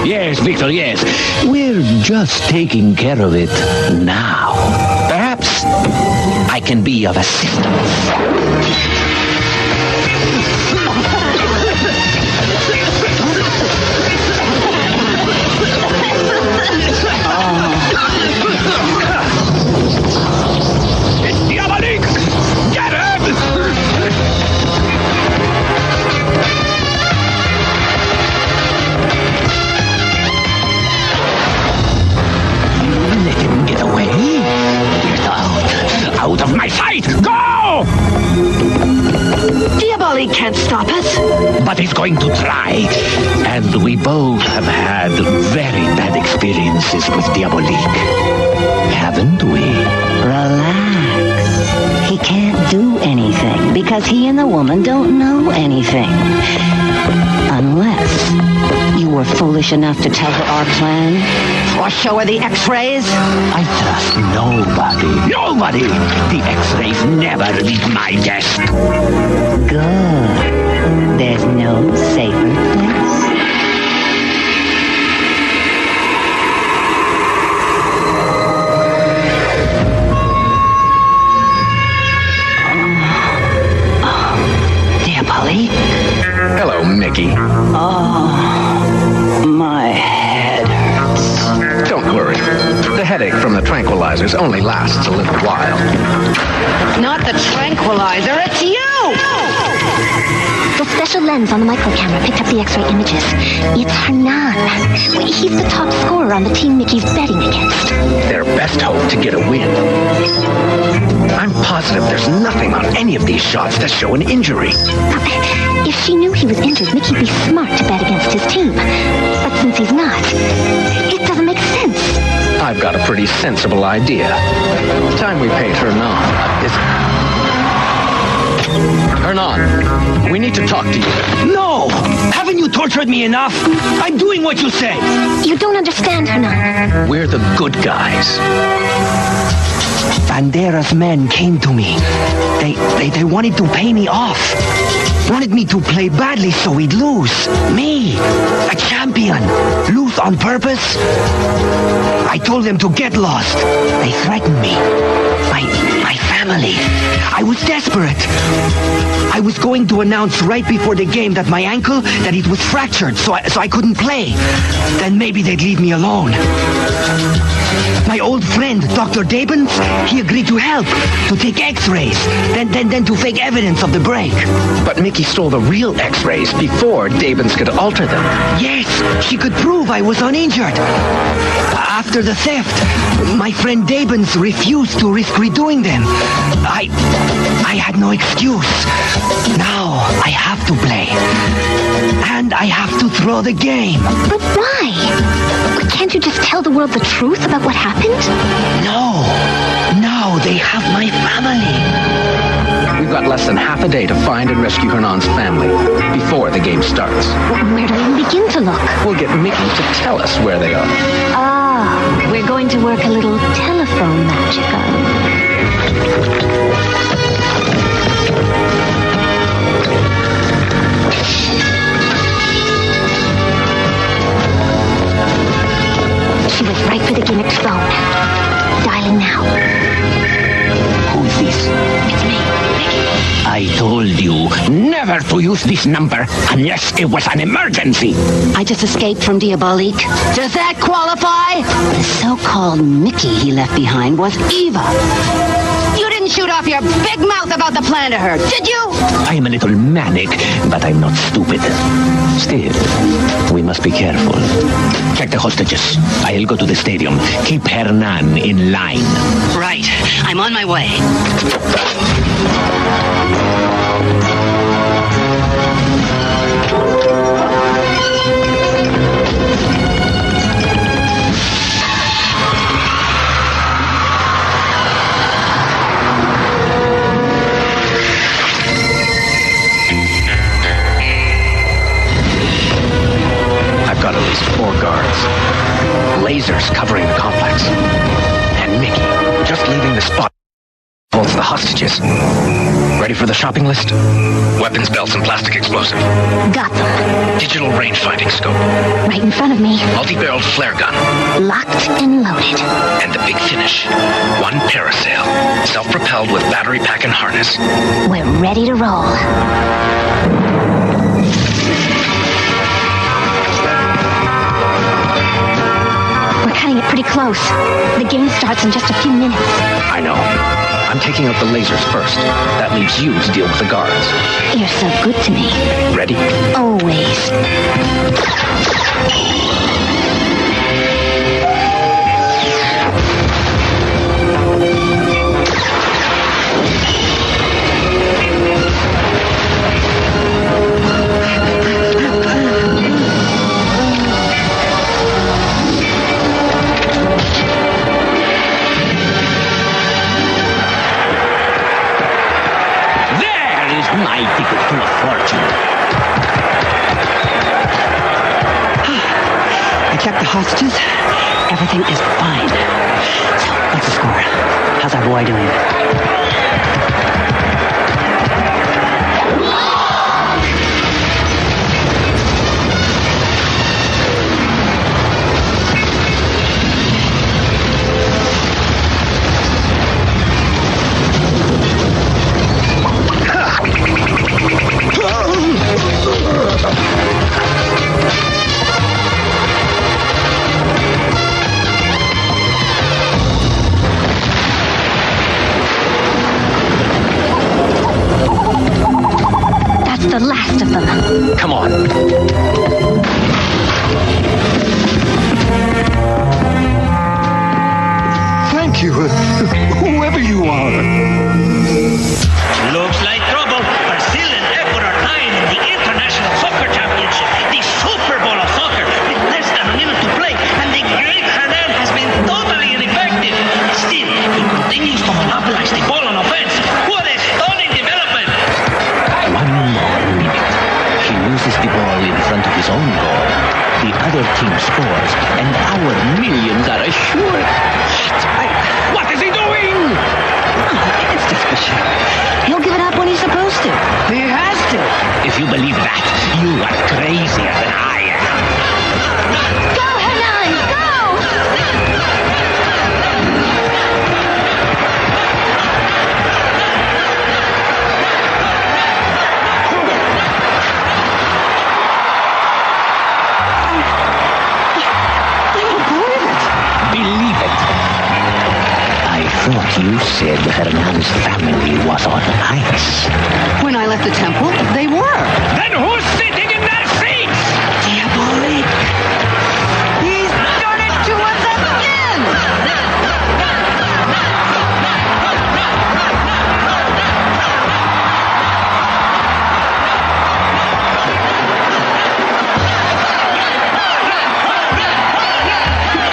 [SPEAKER 10] Yes, Victor, yes. We're just taking care of it now.
[SPEAKER 11] Perhaps I can be of assistance.
[SPEAKER 15] It's Diabolik! Get him!
[SPEAKER 10] Let him get away. Get out of my sight! Go!
[SPEAKER 2] Diabolik can't stop us.
[SPEAKER 10] But he's going to try. And we both have had very bad experiences with Diabolik. Haven't we?
[SPEAKER 2] Relax. He can't
[SPEAKER 21] do anything because he and the woman don't know anything. Unless you were foolish enough to tell her our plan or show her the x-rays.
[SPEAKER 10] I trust nobody. Nobody! The x-rays never leave my desk.
[SPEAKER 21] Good. There's no safer place. DIABOLIK?
[SPEAKER 3] Hello, Mickey.
[SPEAKER 21] Oh, my head hurts.
[SPEAKER 3] Don't worry. The headache from the tranquilizers only lasts a little while.
[SPEAKER 21] It's not the tranquilizer, it's you!
[SPEAKER 5] The special lens on the microcamera picked up the X-ray images. It's Hernan. He's the top scorer on the team Mickey's betting against.
[SPEAKER 3] Their best hope to get a win. I'm positive there's nothing on any of these shots that show an injury.
[SPEAKER 5] If she knew he was injured, Mickey'd be smart to bet against his team. But since he's not, it doesn't make sense.
[SPEAKER 3] I've got a pretty sensible idea. Time we paid Hernan a visit. Hernan, we need to talk to you.
[SPEAKER 15] No! Haven't you tortured me enough? I'm doing what you say.
[SPEAKER 5] You don't understand, Hernan.
[SPEAKER 3] We're the good guys.
[SPEAKER 15] Bandera's men came to me. They wanted to pay me off. Wanted me to play badly so we'd lose. Me, a champion, lose on purpose. I told them to get lost. They threatened me. My family. I was desperate. I was going to announce right before the game that my ankle, that it was fractured, so I couldn't play. Then maybe they'd leave me alone. My old friend, Dr. Dabens, he agreed to help, to take x-rays, then to fake evidence of the break.
[SPEAKER 3] But Mickey stole the real x-rays before Dabens could alter them.
[SPEAKER 15] Yes, she could prove I was uninjured. After the theft, my friend Dabens refused to risk redoing them. I had no excuse. Now I have to play. And I have to throw the game.
[SPEAKER 5] But why? Can't you just tell the world the truth about what happened?
[SPEAKER 15] No, they have my family.
[SPEAKER 3] We've got less than half a day to find and rescue Hernan's family before the game starts.
[SPEAKER 5] Where do we begin to look?
[SPEAKER 3] We'll get Mickey to tell us where they are.
[SPEAKER 5] Ah, we're going to work a little telephone magic on them. She was right for the gimmicked phone. Dialing now.
[SPEAKER 10] Who's this?
[SPEAKER 5] It's me, Mickey.
[SPEAKER 10] I told you never to use this number unless it was an emergency.
[SPEAKER 21] I just escaped from DIABOLIK. Does that qualify? The so-called Mickey he left behind was Eva. You didn't shoot off your big mouth about the plan to her, did you?
[SPEAKER 10] I am a little manic, but I'm not stupid. Still, we must be careful. Check the hostages. I'll go to the stadium. Keep Hernan in line.
[SPEAKER 21] Right. I'm on my way.
[SPEAKER 3] I've got at least 4 guards. Lasers covering the complex. And Mickey, just leaving the spot, holds the hostages. Ready for the shopping list? Weapons belts and plastic explosive.
[SPEAKER 5] Got them.
[SPEAKER 3] Digital range-finding scope.
[SPEAKER 5] Right in front of me.
[SPEAKER 3] Multi-barreled flare gun.
[SPEAKER 5] Locked and loaded.
[SPEAKER 3] And the big finish. 1 parasail. Self-propelled with battery pack and harness.
[SPEAKER 5] We're ready to roll. Cutting it pretty close. The game starts in just a few minutes.
[SPEAKER 3] I know. I'm taking out the lasers first. That leaves you to deal with the guards.
[SPEAKER 5] You're so good to me.
[SPEAKER 3] Ready?
[SPEAKER 5] Always.
[SPEAKER 21] Costas. Everything is fine. So, what's the score? How's our boy doing?
[SPEAKER 5] The last of them.
[SPEAKER 3] Come on.
[SPEAKER 18] Thank you, whoever you are.
[SPEAKER 1] Looks like trouble. Brazil and Ecuador are tying in the International Soccer Championship, the Super Bowl of soccer, with less than a minute to play, and the great Hernan has been totally ineffective. Still, he continues to monopolize the ball on offense. What a stunning development!
[SPEAKER 10] 1 more minute. He loses the ball in front of his own goal. The other team scores, and our millions are assured.
[SPEAKER 21] What is he doing? Oh, it's just for show. He'll give it up when he's supposed to. He has to.
[SPEAKER 10] If you believe that, you are crazier than I am.
[SPEAKER 5] Go, Hernan, go!
[SPEAKER 10] Believe it. I thought you said Hernan's family was on ice.
[SPEAKER 21] When I left the temple, they were.
[SPEAKER 1] Then who's sitting in their seats?
[SPEAKER 21] Diabolik. He's done it to us again.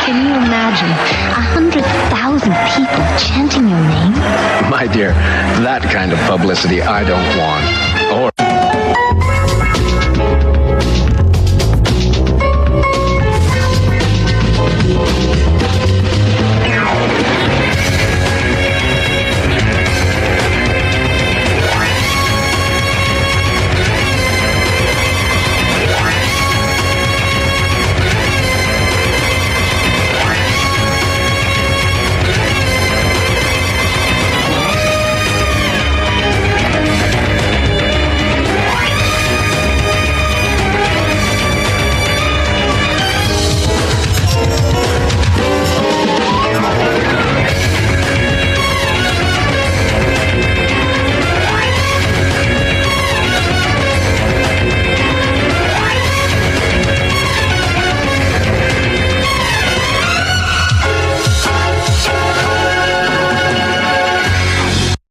[SPEAKER 5] Can you imagine 100,000 people chanting your name?
[SPEAKER 17] My dear, that kind of publicity I don't want.